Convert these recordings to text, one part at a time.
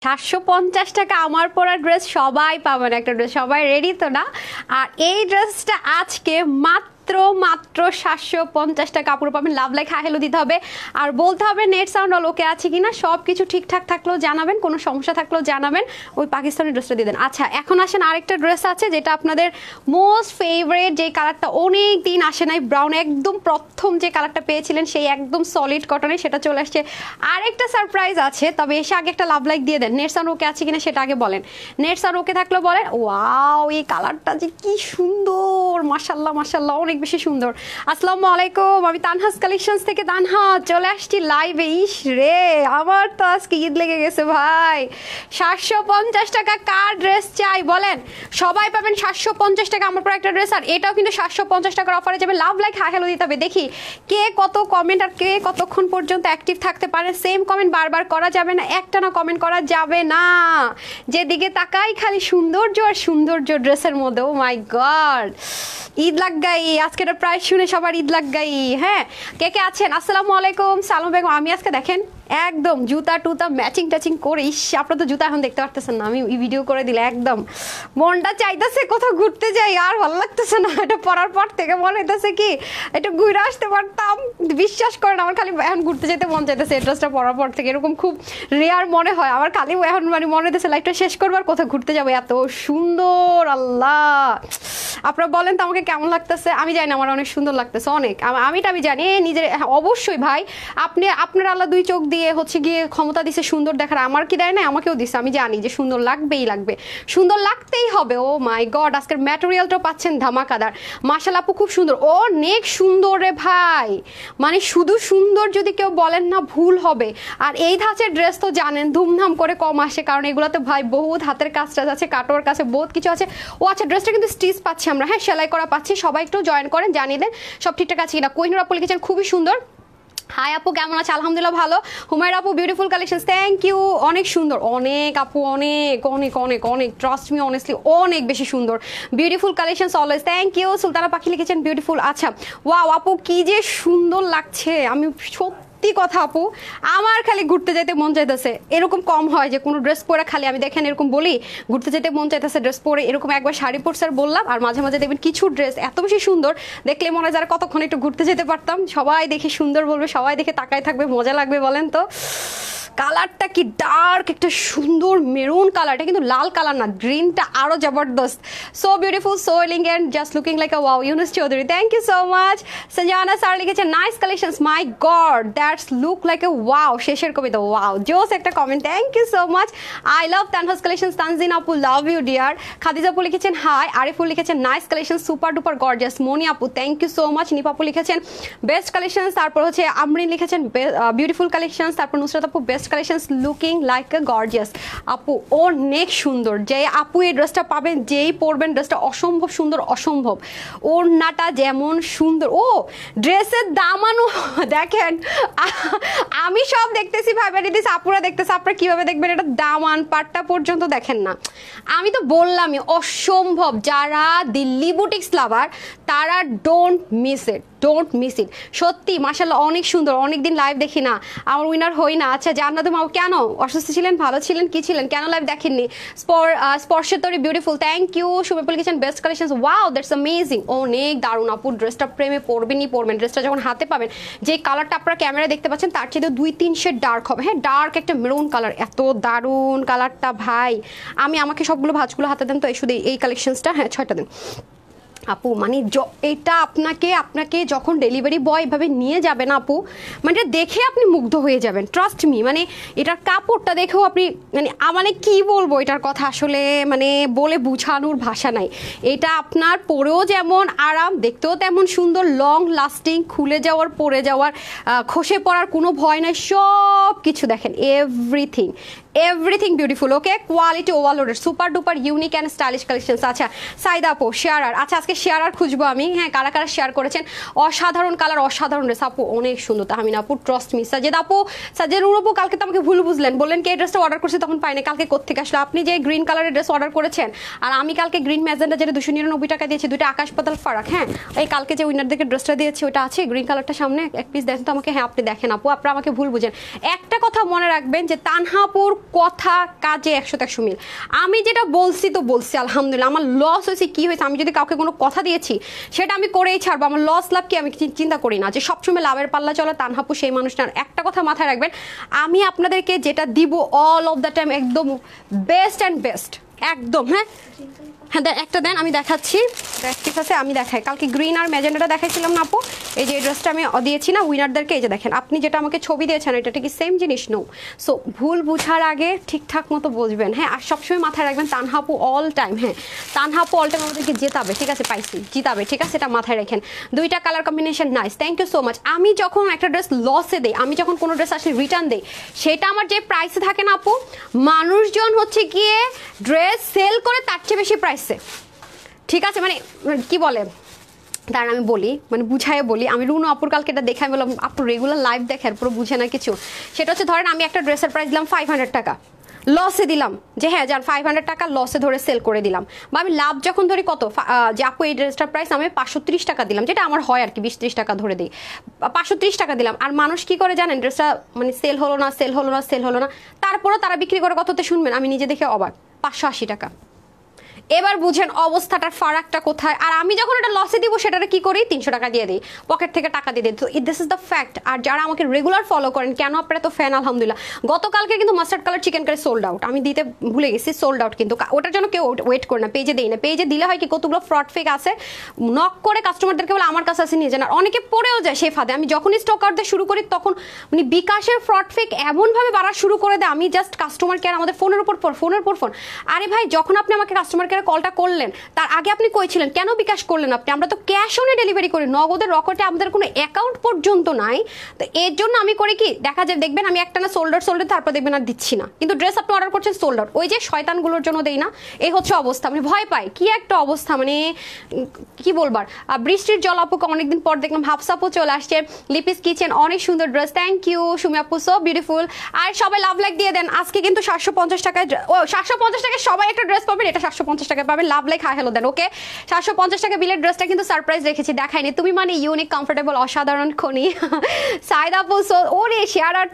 750 টাকা আমার পরা ড্রেস সবাই পাবেন, একটা ড্রেস সবাই রেডি তো না? আর এই ড্রেসটা আজকে মাত্র মাত্র 750 টাকা আপুরা পাবেন। লাভ লাইক হাই হ্যালো দিতে হবে আর বলতে হবে নেট সাউন্ড অল ওকে আছে কিনা, সব কিছু ঠিকঠাক থাকলেও জানাবেন, কোনো সমস্যা থাকলেও জানাবেন। ওই পাকিস্তানি ড্রেসটা দিয়ে দেন। আচ্ছা এখন আসেন আরেকটা ড্রেস আছে যেটা আপনাদের মোস্ট ফেভারিট, যে কালারটা অনেক দিন আসে নাই, ব্রাউন, একদম প্রথম যে কালারটা পেয়েছিলেন সেই একদম সলিড কটনে, সেটা চলে আসছে। আরেকটা সারপ্রাইজ আছে, তবে এসে আগে একটা লাভ লাইক দিয়ে দেন। নেট সাউন্ড ওকে আছে কিনা সেটা আগে বলেন। নেট সাউন্ড ওকে থাকলেও বলেন। ওয়াও, এই কালারটা যে কি সুন্দর, মাশাল্লাহ মাশাল্লাহ, অনেক বেশি সুন্দর। আসসালামু আলাইকুম, আমি তানহাস কালেকশনস থেকে তানহা চলে আসছি লাইভে। ইস রে, আমার তো আজকে ঈদ লেগে গেছে ভাই। 750 টাকা কার ড্রেস চাই বলেন? সবাই পাবেন 750 টাকা আমার পর একটা ড্রেস। আর এটাও কিন্তু 750 টাকার অফারে যাবে। লাভ লাইক হাই হ্যালো দিতে হবে। দেখি কে কত কমেন্ট আর কে কতক্ষণ পর্যন্ত অ্যাক্টিভ থাকতে পারে। সেম কমেন্ট বারবার করা যাবে না, একটা না কমেন্ট করা যাবে না। যেদিকে তাকাই খালি সৌন্দর্য আর সৌন্দর্য ড্রেসের মধ্যে। ও মাই গড, ঈদ লাগ গাই, আজকের প্রাইস শুনে সবার ঈদ লাগ গাই। হ্যাঁ, কে কে আছেন? আসসালামু আলাইকুম, সালাম বেগম। আমি আজকে দেখেন একদম জুতা টুতা ম্যাচিং ট্যাচিং করে। ইস, আপনারা তো জুতা এখন দেখতে পারতেছেন না, আমি ভিডিও করে দিলে একদম মনটা চাইতেছে কোথাও ঘুরতে যাই, আর ভালো লাগতেছে না। এটা পরার পর থেকে মনে হইতেছে কি একটু ঘুরে আসতে পারতাম। বিশ্বাস করেন আমার খালি এখন ঘুরতে যেতে মন চাইতেছে। এই ড্রেসটা পরার পর থেকে এরকম খুব রেয়ার মনে হয় আমার, খালি এখন মানে মনে হইতেছে লাইফটা শেষ করবার, কোথাও ঘুরতে যাবো, এত সুন্দর। আল্লাহ, আপনারা বলেন তো আমাকে কেমন লাগতেছে? আমি জানি না, আমার অনেক সুন্দর লাগতেছে, অনেক। আমি জানি নিজের, অবশ্যই ভাই আপনার আল্লাহ দুই চোখ দিয়ে হচ্ছে গিয়ে ক্ষমতা দিছে সুন্দর দেখার, আমার কি দেয় না? আমাকেও দিছে। আমি জানি যে সুন্দর লাগবেই লাগবে, সুন্দর লাগতেই হবে। ও মাই গড, আজকের ম্যাটেরিয়ালটাও পাচ্ছেন ধামাকাদার। মাশাআল্লাহ আপু খুব সুন্দর, অনেক সুন্দর রে ভাই। মানে শুধু সুন্দর যদি কেউ বলেন না ভুল হবে। আর এই ধাঁচের ড্রেস তো জানেন ধুমধাম করে কম আসে, কারণ এগুলোতে ভাই বহুত হাতের কাজটা আছে, কাটোয়ার কাছে বহুত কিছু আছে। ও আচ্ছা, ড্রেসটা কিন্তু স্টিচ পাচ্ছি আমরা, হ্যাঁ সেলাই করা পাচ্ছি। সবাই একটু জয়েন করেন, জানিয়ে দেন সব ঠিকঠাক আছে কিনা। কোহিনুর আপু লিখেছেন খুবই সুন্দর। হাই আপু, কেমন আছে? আলহামদুলিল্লাহ ভালো। হুমায়রা আপু বিউটিফুল কালেকশনস, থ্যাংক ইউ, অনেক সুন্দর, অনেক আপু, অনেক অনেক অনেক অনেক, ট্রাস্ট মি অনেস্টলি অনেক বেশি সুন্দর। Beautiful collections always, thank you. Sultana Pakhi লিখেছেন বিউটিফুল। আচ্ছা ওয়াও আপু, কি যে সুন্দর লাগছে। আমি সত্যি কথা আপু, আমার খালি ঘুরতে যেতে মন চাইতেছে। এরকম কম হয় যে কোনো ড্রেস পরে খালি আমি দেখেন এরকম বলি ঘুরতে যেতে মন চাইতেছে, ড্রেস পরে এরকম একবার শাড়ি পরছে আর বললাম। আর মাঝে মাঝে দেখবেন কিছু ড্রেস এত বেশি সুন্দর দেখলে মনে হয় যারা কতক্ষণ একটু ঘুরতে যেতে পারতাম। সবাই দেখে সুন্দর বলবে, সবাই দেখে তাকায় থাকবে, মজা লাগবে। বলেন তো কালারটা কি ডার্ক, একটা সুন্দর মেরুন কালার। এটা কিন্তু লাল কালার না, গ্রিনটা আরো জবরদস্ত। So beautiful, so elegant, just looking like a wow. Yunus Chowdhury, thank you so much. Sanjana sir লিখেছে nice collections, my god that's look like a wow. Shesher Kobita wow, জোস একটা comment, thank you so much. I love Tanha's collections, Tanjin আপু love you deer. Khadija আপু লিখেছেন hi. Ariful লিখেছেন nice collection, super duper gorgeous. Moni আপু thank you so much. Nipa আপু লিখেছেন best collections. তারপর হচ্ছে আমরিন লিখেছেন বিউটিফুল কালেকশনস। তারপর নুসরাত আপু best collections, looking like a gorgeous. আপু অনেক সুন্দর, যে আপু এই ড্রেসটা পাবেন, যেই পরবেন ড্রেসটা অসম্ভব সুন্দর, অসম্ভব। ওড়নাটা যেমন সুন্দর, ও ড্রেসের দামানো দেখেন। আমি সব দেখতেছি ভাবে দিতেছি, আপুরা দেখতেছে, আপনারা কিভাবে দেখবেন? এটা দামান পাটটা পর্যন্ত দেখেন না। আমি তো বললামই অসম্ভব। যারা দিল্লি বুটিক্স লাভার তারা don't miss it, don't miss it. সত্যি মাশাআল্লাহ অনেক সুন্দর। অনেকদিন লাইভ দেখি না, আমার উইনার হই না। আচ্ছা জান্নাত মাও কেন অসুস্থ ছিলেন, ভালো ছিলেন, কি ছিলেন, কেন লাইভ দেখেননি? স্পর্শের তরি বিউটিফুল, থ্যাংক ইউ। সুমেপুল kitchen best collections, wow that's amazing, অনেক দারুণ আপু। ড্রেসটা প্রেমে পরবেনই পরবেন। ড্রেসটা যখন হাতে পাবেন, যে কালারটা আপনারা ক্যামেরা দেখতে পাচ্ছেন তার চেয়ে 2-3 শেড ডার্ক হবে। হ্যাঁ, ডার্ক একটা মেরুন কালার, এত দারুণ কালারটা ভাই। আমাকে সবগুলো ভাঁজগুলো হাতে দেন তো, এই শুধু এই কালেকশনসটা, হ্যাঁ 6টা দেন আপু। মানে এটা আপনাকে যখন ডেলিভারি বয় এভাবে নিয়ে যাবে না আপু, মানে দেখে আপনি মুগ্ধ হয়ে যাবেন, ট্রাস্ট মি। মানে এটার কাপড়টা দেখেও আপনি মানে কি বলবো এটার কথা, আসলে মানে বলে বুঝানোর ভাষা নাই। এটা আপনার পরেও যেমন আরাম, দেখতেও তেমন সুন্দর, লং লাস্টিং, খুলে যাওয়ার, পরে যাওয়ার, খসে পড়ার কোনো ভয় নাই। সব কিছু দেখেন, everything beautiful. Okay, quality overloaded, super duper unique and stylish collections. আচ্ছা সাইদা আপু শেয়ারার, আচ্ছা আজকে শেয়ারার খুঁজবো আমি। হ্যাঁ, কারা কারা শেয়ার করেছেন? অসাধারণ কালার, অসাধারণ ড্রেস আপু, অনেক সুন্দর। তাহমিনা আপু ট্রাস্ট মি। সাজেদ আপু, সাজেদ আপু কালকে তো আমাকে ভুল বুঝলেন, বললেন কি এই ড্রেসটা অর্ডার করছে তখন পাইনি। কালকে কোত্থেকে আসলে? আপনি যে গ্রিন কালারের ড্রেস অর্ডার করেছেন, আর আমি কালকে গ্রিন ম্যাজেন্ডা যেটা 299 টাকা দিয়েছি, দুটো আকাশ পাতাল ফারাক। হ্যাঁ, এই কালকে যে উইনারদেরকে ড্রেসটা দিয়েছি ওটা আছে গ্রিন কালারটা, সামনে এক পিস দেখেন তো আমাকে। হ্যাঁ আপনি দেখেন আপু, আপনারা আমাকে ভুল বুঝেন। একটা কথা মনে রাখবেন যে তানহাপুর কথা কাজে 100-100 মিল। আমি যেটা বলছি তো বলছি, আলহামদুলিল্লাহ। আমার লস হয়েছে কি হয়েছে, আমি যদি কাউকে কোনো কথা দিয়েছি সেটা আমি করেই ছাড়বো। আমার লস লাভ কি আমি চিন্তা করি না, যে সবসময় লাভের পাল্লা চলে তানহাপু সেই মানুষটার। একটা কথা মাথায় রাখবেন, আমি আপনাদেরকে যেটা দিব অল অফ দ্য টাইম একদম বেস্ট অ্যান্ড বেস্ট, একদম। হ্যাঁ হ্যাঁ একটা দেন, আমি দেখাচ্ছি। ঠিক আছে, আমি দেখাই। কালকে গ্রিন আর ম্যাজেন্ডাটা দেখাইছিলাম না আপু, এই যে এই ড্রেসটা আমি দিয়েছি না উইনারদেরকে, এই যে দেখেন আপনি যেটা আমাকে ছবি দিয়েছেন এটা কি সেম জিনিস? নো। সো ভুল বুঝার আগে ঠিকঠাক মতো বুঝবেন। হ্যাঁ, আর সবসময় মাথায় রাখবেন তানহাপু অল টাইম, হ্যাঁ তানহাপু অল টাইম আমাদেরকে জেতাবে, ঠিক আছে, পাইছি জিতাবে, ঠিক আছে, এটা মাথায় রাখেন। দুইটা colour combination nice, thank you so much. আমি যখন একটা ড্রেস লসে দেই, আমি যখন কোনো ড্রেস আসলে রিটার্ন দেই, সেটা আমার যে প্রাইসে থাকে না আপু, মানুষজন হচ্ছে গিয়ে ড্রেস সেল করে তার চেয়ে বেশি প্রাইসে, ঠিক আছে, মানে কি বলে তার আমি বলি, মানে বুঝাইয়ে বলি। আমি রুনু আপুর কালকে এটা দেখে আমি বললাম আপু রেগুলার লাইভ দেখেন পুরো বুঝে না কিছু। সেটা হচ্ছে ধরেন আমি একটা ড্রেসের প্রাইস দিলাম 500 টাকা, লসে দিলাম, যে হ্যাঁ যার 500 টাকা লসে ধরে সেল করে দিলাম, বা আমি লাভ যখন ধরি কত, যে আপু এই ড্রেসটার প্রাইস আমি 530 টাকা দিলাম, যেটা আমার হয় আর কি, 20-30 টাকা ধরে দিই, 530 টাকা দিলাম। আর মানুষ কি করে জানেন, ড্রেসটা মানে সেল হলো না, সেল হলো না, সেল হলো না, তারপরও তারা বিক্রি করে কততে শুনবেন, আমি নিজে দেখে অবাক, 580 টাকা। এবার বুঝেন অবস্থাটার ফারাকটা কোথায়। আর আমি যখন এটা লসে দিব সেটারে কি করি, 300 টাকা দিয়ে দিই, পকেট থেকে টাকা দিয়ে দিই। তো দিস ইজ দ্য ফ্যাক্ট। আর যারা আমাকে রেগুলার ফলো করেন, কেন আপনারা তো ফ্যান আলহামদুলিল্লাহ। গতকালকে কিন্তু mustard colour chicken curry sold out, আমি দিতে ভুলে গেছি, সোল্ড আউট। কিন্তু ওটার জন্য কেউ ওয়েট করে না, পেজে দেই না। পেজে দিলে হয় কি, কতগুলো ফ্রড ফেক আছে, নক করে কাস্টমারদেরকে বলে আমার কাছে আসে নিয়ে যান, আর অনেকে পড়েও যায় সেই ফাঁদে। আমি যখনই স্টক আউট দিয়ে শুরু করি তখন মানে বিকাশের ফ্রড ফেক এমনভাবে বাড়া শুরু করে দেয়, আমি জাস্ট কাস্টমার কেয়ার, আমাদের ফোনের উপর ফোন। আরে ভাই, যখন আপনি আমাকে কাস্টমার কেয়ারে কলটা করলেন তার আগে আপনি কইছিলেন কেন বিকাশ করলেন আপনি? আমরা তো ক্যাশ অনে ডেলিভারি করি, নগদের রকেটে আমাদের কোনো অ্যাকাউন্ট পর্যন্ত নাই। তো এর জন্য আমি করি কি, দেখা যায় দেখবেন আমি একটা না সোল্ড আউট, তারপর দেখবেন আর দিচ্ছি না, কিন্তু ড্রেস আপনি অর্ডার করছেন সোল্ড আউট। ওই যে শয়তানগুলোর জন্য দেই না, এই হচ্ছে অবস্থা। মানে ভয় পাই, কি একটা অবস্থা, মানে কি বলবার। বৃষ্টির জল আপুকে অনেকদিন পর দেখলাম, হাফসাপও চলে আসছে, লিপিস কিচেন অনেক সুন্দর ড্রেস, থ্যাংক ইউ সুমি আপু, সো বিউটিফুল। আর সবাই লাভ লাইক দিয়ে দেন। আজকে কিন্তু 750 টাকায়, ও 750 টাকায় সবাই একটা ড্রেস পাবেন, এটা 750 টাকায় পাবেন। লাভ লাইক হাই হ্যালো দেন, ওকে। 750 টাকা বিলের ড্রেসটা কিন্তু সারপ্রাইজ রেখেছি, দেখাইনি। তুমি মানে ইউনিক, কমফোর্টেবল, অসাধারণ খনি। সাইদ আপু, সো ওরে শেয়ার আর্ট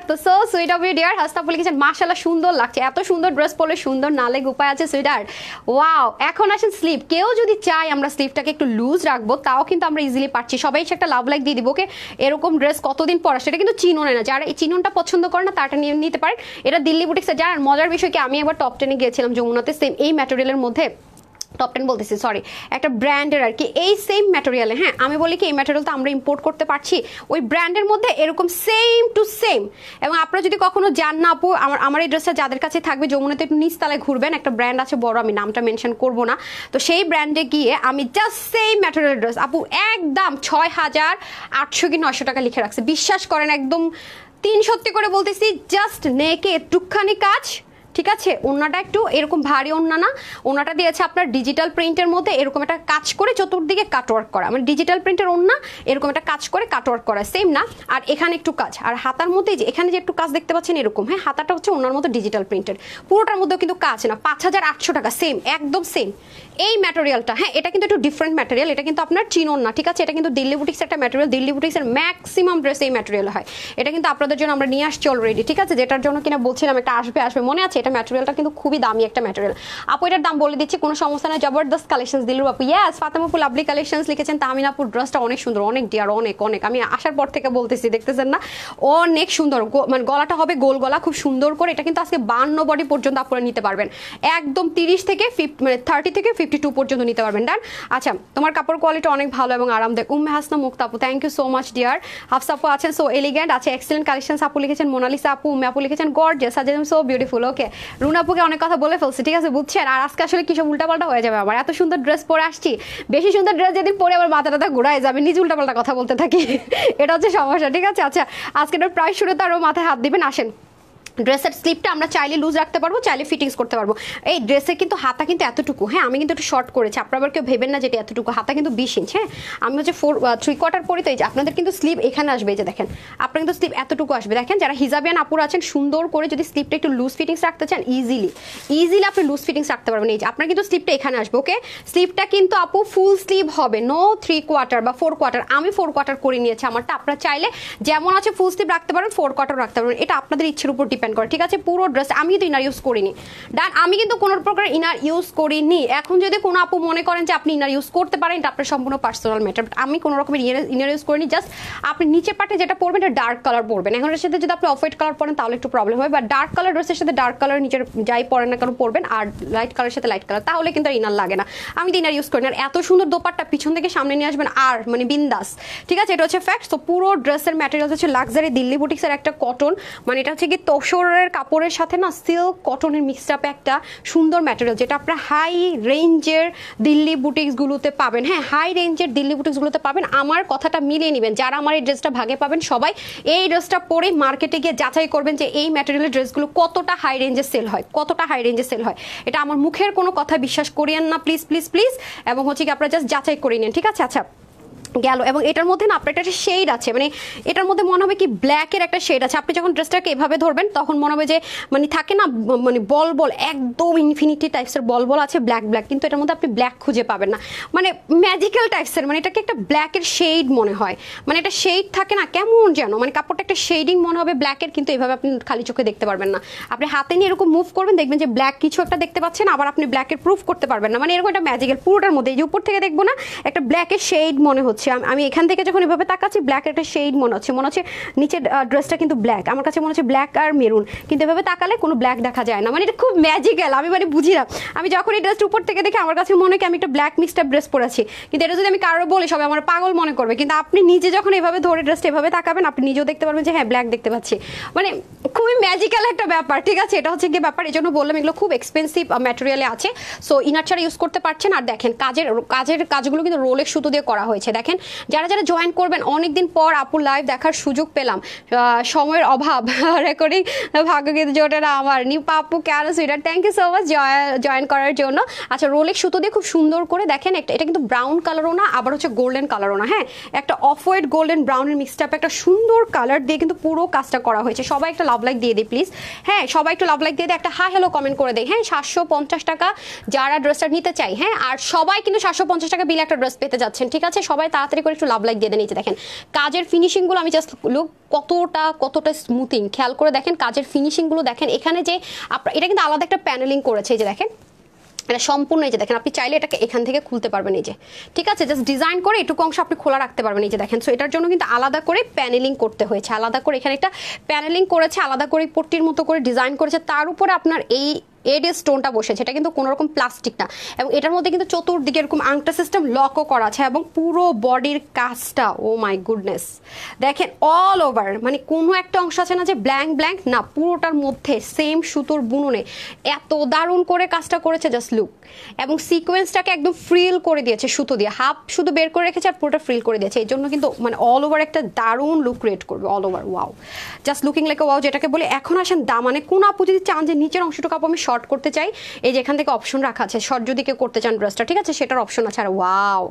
তো so sweet of you dear. হাসতাপু লিখেছেন মাশাআল্লাহ সুন্দর লাগছে, এত সুন্দর ড্রেস পরলে সুন্দর না লেগে উপায় আছে সুইট আর্ট। ওয়াও। এখন আসেন স্লিভ, কেউ যদি চাই আমরা স্লিভটাকে একটু লুজ রাখবো, তাও কিন্তু আমরা ইজিলি পারছি। সবাই একটা লাভ লাইক দিয়ে দিব, ওকে। এরকম ড্রেস কতদিন পর, সেটা কিন্তু চিননে না, যারা এই চিননটা পছন্দ করে না তারটা নিয়ে নিতে পারেন। এটা দিল্লি বুটিক্সে। যার মজার বিষয় কি, আমি একবার টপ 10-এ গিয়েছিলাম যমুনাতে, সেম এই ম্যাটেরিয়ালের মধ্যে, টপ 10 বলতেছি সরি, একটা ব্র্যান্ডের আর কি, এই সেম ম্যাটেরিয়ালে। হ্যাঁ, আমি বলি কি এই ম্যাটেরিয়াল তো আমরা ইম্পোর্ট করতে পারছি, ওই ব্র্যান্ডের মধ্যে এরকম সেম টু সেম। এবং আপনারা যদি কখনো যান না আপু, আমার এই ড্রেসটা যাদের কাছে থাকবে, যমুনাতে একটু নিচতলায় ঘুরবেন, একটা ব্র্যান্ড আছে বড়, আমি নামটা মেনশন করবো না, তো সেই ব্র্যান্ডে গিয়ে আমি জাস্ট সেম ম্যাটেরিয়াল ড্রেস আপু একদম 6800 কি 900 টাকা লিখে রাখছে। বিশ্বাস করেন, একদম সত্যি করে বলতেছি, জাস্ট নেকে একটুখানি কাজ, ঠিক আছে। ওনাটা একটু এরকম ভারী ওন্না না, ওনাটা দিয়েছে আপনার ডিজিটাল প্রিন্টের মধ্যে এরকম একটা কাজ করে চতুর্দিকে কাটওয়ার্ক করা, মানে ডিজিটাল প্রিন্টের ওন্না এরকম একটা কাজ করে কাটওয়ার্ক করা, সেম না। আর এখানে একটু কাজ, আর হাতার মধ্যে যে এখানে যে একটু কাজ দেখতে পাচ্ছেন এরকম, হ্যাঁ হাতাটা হচ্ছে ওনার মতো ডিজিটাল প্রিন্টের, পুরোটার মধ্যেও কিন্তু কাজ না। 5800 টাকা, সেম একদম সেম এই ম্যাটেরিয়ালটা। হ্যাঁ, এটা কিন্তু একটু ডিফারেন্ট ম্যাটেরিয়াল, এটা কিন্তু আপনার চিনন না, ঠিক আছে। এটা কিন্তু দিল্লি বুটিক্স একটা ম্যাটেরিয়াল, দিল্লি বুটিক্সের ম্যাক্সিমাম ড্রেস এই ম্যাটেরিয়াল হয়। এটা কিন্তু আপনাদের জন্য আমরা নিয়ে আসছি অলরেডি, ঠিক আছে, যেটার জন্য কিনা বলছিলাম একটা আসবে মনে আছে। এটা ম্যাটেরিয়ালটা কিন্তু খুবই দামি একটা ম্যাটেরিয়াল আপু, এটার দাম বলে দিচ্ছি, কোনো সমস্যা না। জবরদস্ত কালেকশনস দিলু আপু, ইয়েস। ফাতেমাপুর লাভলি কালেকশনস লিখেছেন। তামিনাপুর ড্রেসটা অনেক সুন্দর, অনেক ডিয়ার, অনেক অনেক, আমি আসার পর থেকে বলতেছি, দেখতেছেন না অনেক সুন্দর, মানে গলাটা হবে গোল গলা, খুব সুন্দর করে। এটা কিন্তু আজকে 52 বডি পর্যন্ত আপনারা নিতে পারবেন, একদম 30 থেকে 50 মানে 30 থেকে 52 পর্যন্ত নিতে পারবেন। ডান। আচ্ছা, তোমার কাপড় কোয়ালিটি অনেক ভালো এবং আরামদায়ক। উম্মে হাসনা মুক্তা আপু, thank you so much dear. Hafsa আপু আছেন, সো এলিগেন্ট আছে, এক্সেলেন্ট কালেকশনস আপু লিখেছেন। মোনালিসা আপু, উম্মে আপু লিখেছেন গর্জিয়াস, সাজেন সো বিউটিফুল, ওকে। রুনা আপুকে অনেক কথা বলে ফেলছি, ঠিক আছে, বুঝছেন। আর আজকে আসলে কি সব উল্টাপাল্টা হয়ে যাবে, আবার এত সুন্দর ড্রেস পরে আসছি, বেশি সুন্দর ড্রেস যেদিন পরে আবার মাথাটা ঘুরায় যাবে, নিজে উল্টাপাল্টা কথা বলতে থাকি, এটা হচ্ছে সমস্যা, ঠিক আছে। আচ্ছা, আজকে প্রাইস শুরু তো আরও মাথায় হাত দিবেন। আসেন, ড্রেসের স্লিপটা আমরা চাইলে লুজ রাখতে পারবো, চাইলে ফিটিংস করতে পারবো। এই ড্রেসের কিন্তু হাতা কিন্তু এতটুকু, হ্যাঁ আমি কিন্তু একটু শর্ট করেছি, আপনারা আবার কেউ ভেবেন না যেটা এতটুকু, হাতা কিন্তু 20 ইঞ্চ। হ্যাঁ, আমি হচ্ছে 3/4 পরি, তো এই যে আপনাদের কিন্তু স্লিপ এখানে আসবে, এই যে দেখেন আপনার কিন্তু স্লিপ এতটুকু আসবে। দেখেন যারা হিজাবিয়ান আপুরা আছেন, সুন্দর করে যদি স্লিপটা একটু লুজ ফিটিংস রাখতে চান, ইজিলি আপনি লুজ ফিটিংস রাখতে পারবেন। এই যে আপনার কিন্তু স্লিপটা এখানে আসবে, ওকে। স্লিপটা কিন্তু আপু ফুল স্লিভ হবে, নো 3/4 বা 4/4। আমি 4/4 করে নিয়েছি আমারটা, আপনারা চাইলে যেমন আছে ফুল স্লিভ রাখতে পারেন, 4/4 রাখতে পারবেন, এটা আপনাদের ইচ্ছের উপর ডিপেন্ড ডিপেন্ড করে, ঠিক আছে? পুরো ড্রেস আমি তো ইনার ইউজ করিনি, ডান, আমি কিন্তু কোনো প্রকার ইনার ইউজ করিনি। এখন যদি কোনো আপু মনে করেন যে আপনি ইনার ইউজ করতে পারেন, এটা আপনার সম্পূর্ণ পার্সোনাল ম্যাটার। আমি কোনো রকমের ইনার ইউজ করিনি, জাস্ট আপনি নিচের পার্টে যেটা পরবেন এটা ডার্ক কালার পরবেন। এখন এর সাথে যদি আপনি অফ হোয়াইট কালার পরেন তাহলে একটু প্রবলেম হয়, বা ডার্ক কালার ড্রেসের সাথে ডার্ক কালার নিচের যাই পরেন না কেন পরবেন, আর লাইট কালারের সাথে লাইট কালার, তাহলে কিন্তু ইনার লাগে না। আমি তো ইনার ইউজ করি না। আর এত সুন্দর দোপাট্টা পিছন থেকে সামনে নিয়ে আসবেন আর মানে বিন্দাস, ঠিক আছে? এটা হচ্ছে ফ্যাক্ট। তো পুরো ড্রেসের ম্যাটেরিয়াল হচ্ছে লাক্সারি দিল্লি বুটিক্সের একটা কটন, মানে এটা হচ্ছে কি তসরের কাপড়ের সাথে না সিল্ক কটনের মিক্সড আপ একটা সুন্দর ম্যাটেরিয়াল, যেটা আপনার হাই রেঞ্জের দিল্লি বুটিক্সগুলোতে পাবেন। হ্যাঁ, হাই রেঞ্জের দিল্লি বুটিক্সগুলোতে পাবেন। আমার কথাটা মিলিয়ে নেবেন, যারা আমার এই ড্রেসটা ভাগে পাবেন সবাই এই ড্রেসটা পরে মার্কেটে গিয়ে যাচাই করবেন যে এই ম্যাটেরিয়ালের ড্রেসগুলো কতটা হাই রেঞ্জে সেল হয়, কতটা হাই রেঞ্জে সেল হয়। এটা আমার মুখের কোনো কথা বিশ্বাস করিয়েন না প্লিজ প্লিজ প্লিজ, এবং হচ্ছে কি আপনারা জাস্ট যাচাই করে নিন, ঠিক আছে? আচ্ছা গেল। এবং এটার মধ্যে না আপনার একটা শেড আছে, মানে এটার মধ্যে মনে হবে কি ব্ল্যাকের একটা শেড আছে। আপনি যখন ড্রেসটাকে এভাবে ধরবেন তখন মনে হবে যে মানে থাকে না মানে বল বল একদম ইনফিনিটি টাইপসের বল বল আছে ব্ল্যাক ব্ল্যাক, কিন্তু এটার মধ্যে আপনি ব্ল্যাক খুঁজে পাবেন না, মানে ম্যাজিক্যাল টাইপসের, মানে এটাকে একটা ব্ল্যাকের শেড মনে হয়, মানে একটা শেড থাকে না কেমন যেন, মানে কাপড়টা একটা শেডিং মনে হবে ব্ল্যাকের, কিন্তু এভাবে আপনি খালি চোখে দেখতে পারবেন না। আপনি হাতে নিয়ে এরকম মুভ করবেন, দেখবেন যে ব্ল্যাক কিছু একটা দেখতে পাচ্ছেন, আবার আপনি ব্ল্যাকের প্রুফ করতে পারবেন না, মানে এরকম একটা ম্যাজিক্যাল পুরোটার মধ্যে। এই যে উপর থেকে দেখবো না একটা ব্ল্যাকের শেড মনে হচ্ছে, আমি এখান থেকে যখন এভাবে তাকাচ্ছি ব্ল্যাক একটা শেড মনে হচ্ছে নিচের ড্রেসটা কিন্তু ব্ল্যাক, আমার কাছে মনে হচ্ছে ব্ল্যাক আর মেরুন, কিন্তু এভাবে তাকালে কোনো ব্ল্যাক দেখা যায় না, মানে এটা খুব ম্যাজিক্যাল। আমি মানে বুঝি না, আমি যখন এই ড্রেসটা উপর থেকে দেখি আমার কাছে মনে হয় আমি একটা ব্ল্যাক মিক্সড আপ ড্রেস পরেছি, কিন্তু এটা যদি আমি কারো বলি সবাই আমার পাগল মনে করবে, কিন্তু আপনি নিজে যখন এভাবে ধরে ড্রেসটা এভাবে তাকাবেন আপনি নিজেও দেখতে পারবেন যে হ্যাঁ ব্ল্যাক দেখতে পাচ্ছি, মানে খুবই ম্যাজিক্যাল একটা ব্যাপার, ঠিক আছে? এটা হচ্ছে কি ব্যাপার, এই জন্য বললাম এগুলো খুব এক্সপেন্সিভ ম্যাটেরিয়ালে আছে, সো ইনার ছাড়া ইউজ করতে পারছেন। আর দেখেন কাজগুলো কিন্তু রোলের সুতো দিয়ে করা হয়েছে। দেখেন যারা জয়েন করবেন, অনেকদিন পর আপুর লাইভ দেখার সুযোগ পেলাম, সময়ের অভাব, রেকর্ডিং ভাগ্য কিন্তু জোটে না আমার। নিউ পাপু কেন সুইটার, thank you so much join করার জন্য। আচ্ছা রোলেক্স সুতো দিয়ে খুব সুন্দর করে দেখেন, এটা কিন্তু ব্রাউন কালারও না আবার হচ্ছে গোল্ডেন কালারও না, হ্যাঁ একটা অফ হোয়াইট গোল্ডেন ব্রাউনের মিক্সড আপ একটা সুন্দর কালার দিয়ে কিন্তু পুরো কাজটা করা হয়েছে। সবাই একটা লাভ লাইক দিয়ে দিই প্লিজ, হ্যাঁ সবাই একটু লাভ লাইক দিয়ে দেয়, একটা হাই হ্যালো কমেন্ট করে দেয়। হ্যাঁ 750 টাকা যারা ড্রেসটা নিতে চাই, হ্যাঁ আর সবাই কিন্তু 750 টাকা বিলে একটা ড্রেস পেতে যাচ্ছেন, ঠিক আছে? সবাই তাড়াতাড়ি করে একটু লাভ লাইক দিয়ে দেন। এই যে দেখেন কাজের ফিনিশিংগুলো, আমি জাস্ট লুক কতটা স্মুথিং, খেয়াল করে দেখেন কাজের ফিনিশিংগুলো দেখেন। এখানে যে আপনার এটা কিন্তু আলাদা একটা প্যানেলিং করেছে, এই যে দেখেন এটা সম্পূর্ণ, এই যে দেখেন আপনি চাইলে এটাকে এখান থেকে খুলতে পারবেন, এই যে ঠিক আছে, জাস্ট ডিজাইন করে এটুকু অংশ আপনি খোলা রাখতে পারবেন, এই যে দেখেন। সো এটার জন্য কিন্তু আলাদা করে প্যানেলিং করতে হয়েছে, আলাদা করে এখানে একটা প্যানেলিং করেছে, আলাদা করে পট্টির মতো করে ডিজাইন করেছে, তার উপরে আপনার এই এডে স্টোনটা বসেছে, এটা কিন্তু কোনো রকম প্লাস্টিক না, এবং এটার মধ্যে কিন্তু চতুর্দিকে এরকম আংটা সিস্টেম লকও করা আছে, এবং পুরো বডির কাজটা ও মাই গুডনেস দেখেন অল ওভার, মানে কোনো একটা অংশ আছে না যে ব্ল্যাঙ্ক না, পুরোটার মধ্যে সেম সুতোর বুননে এত দারুণ করে কাজটা করেছে, জাস্ট লুক। এবং সিকোয়েন্সটাকে একদম ফ্রিল করে দিয়েছে সুতো দিয়ে, হাফ শুধু বের করে রেখেছে আর পুরোটা ফ্রিল করে দিয়েছে, এই জন্য কিন্তু মানে অল ওভার একটা দারুণ লুক ক্রিয়েট করবে, all over wow, just looking like wow যেটাকে বলে। এখন আসেন দামানে, কোন আপু যদি চান যে নিচের অংশটুকু আপু আমি শর্ট করতে চাই, এই যে এখান থেকে অপশন রাখা আছে শর্ট যদি কেউ করতে চান ড্রেসটা, ঠিক আছে সেটার অপশন আছে। আর ওয়াও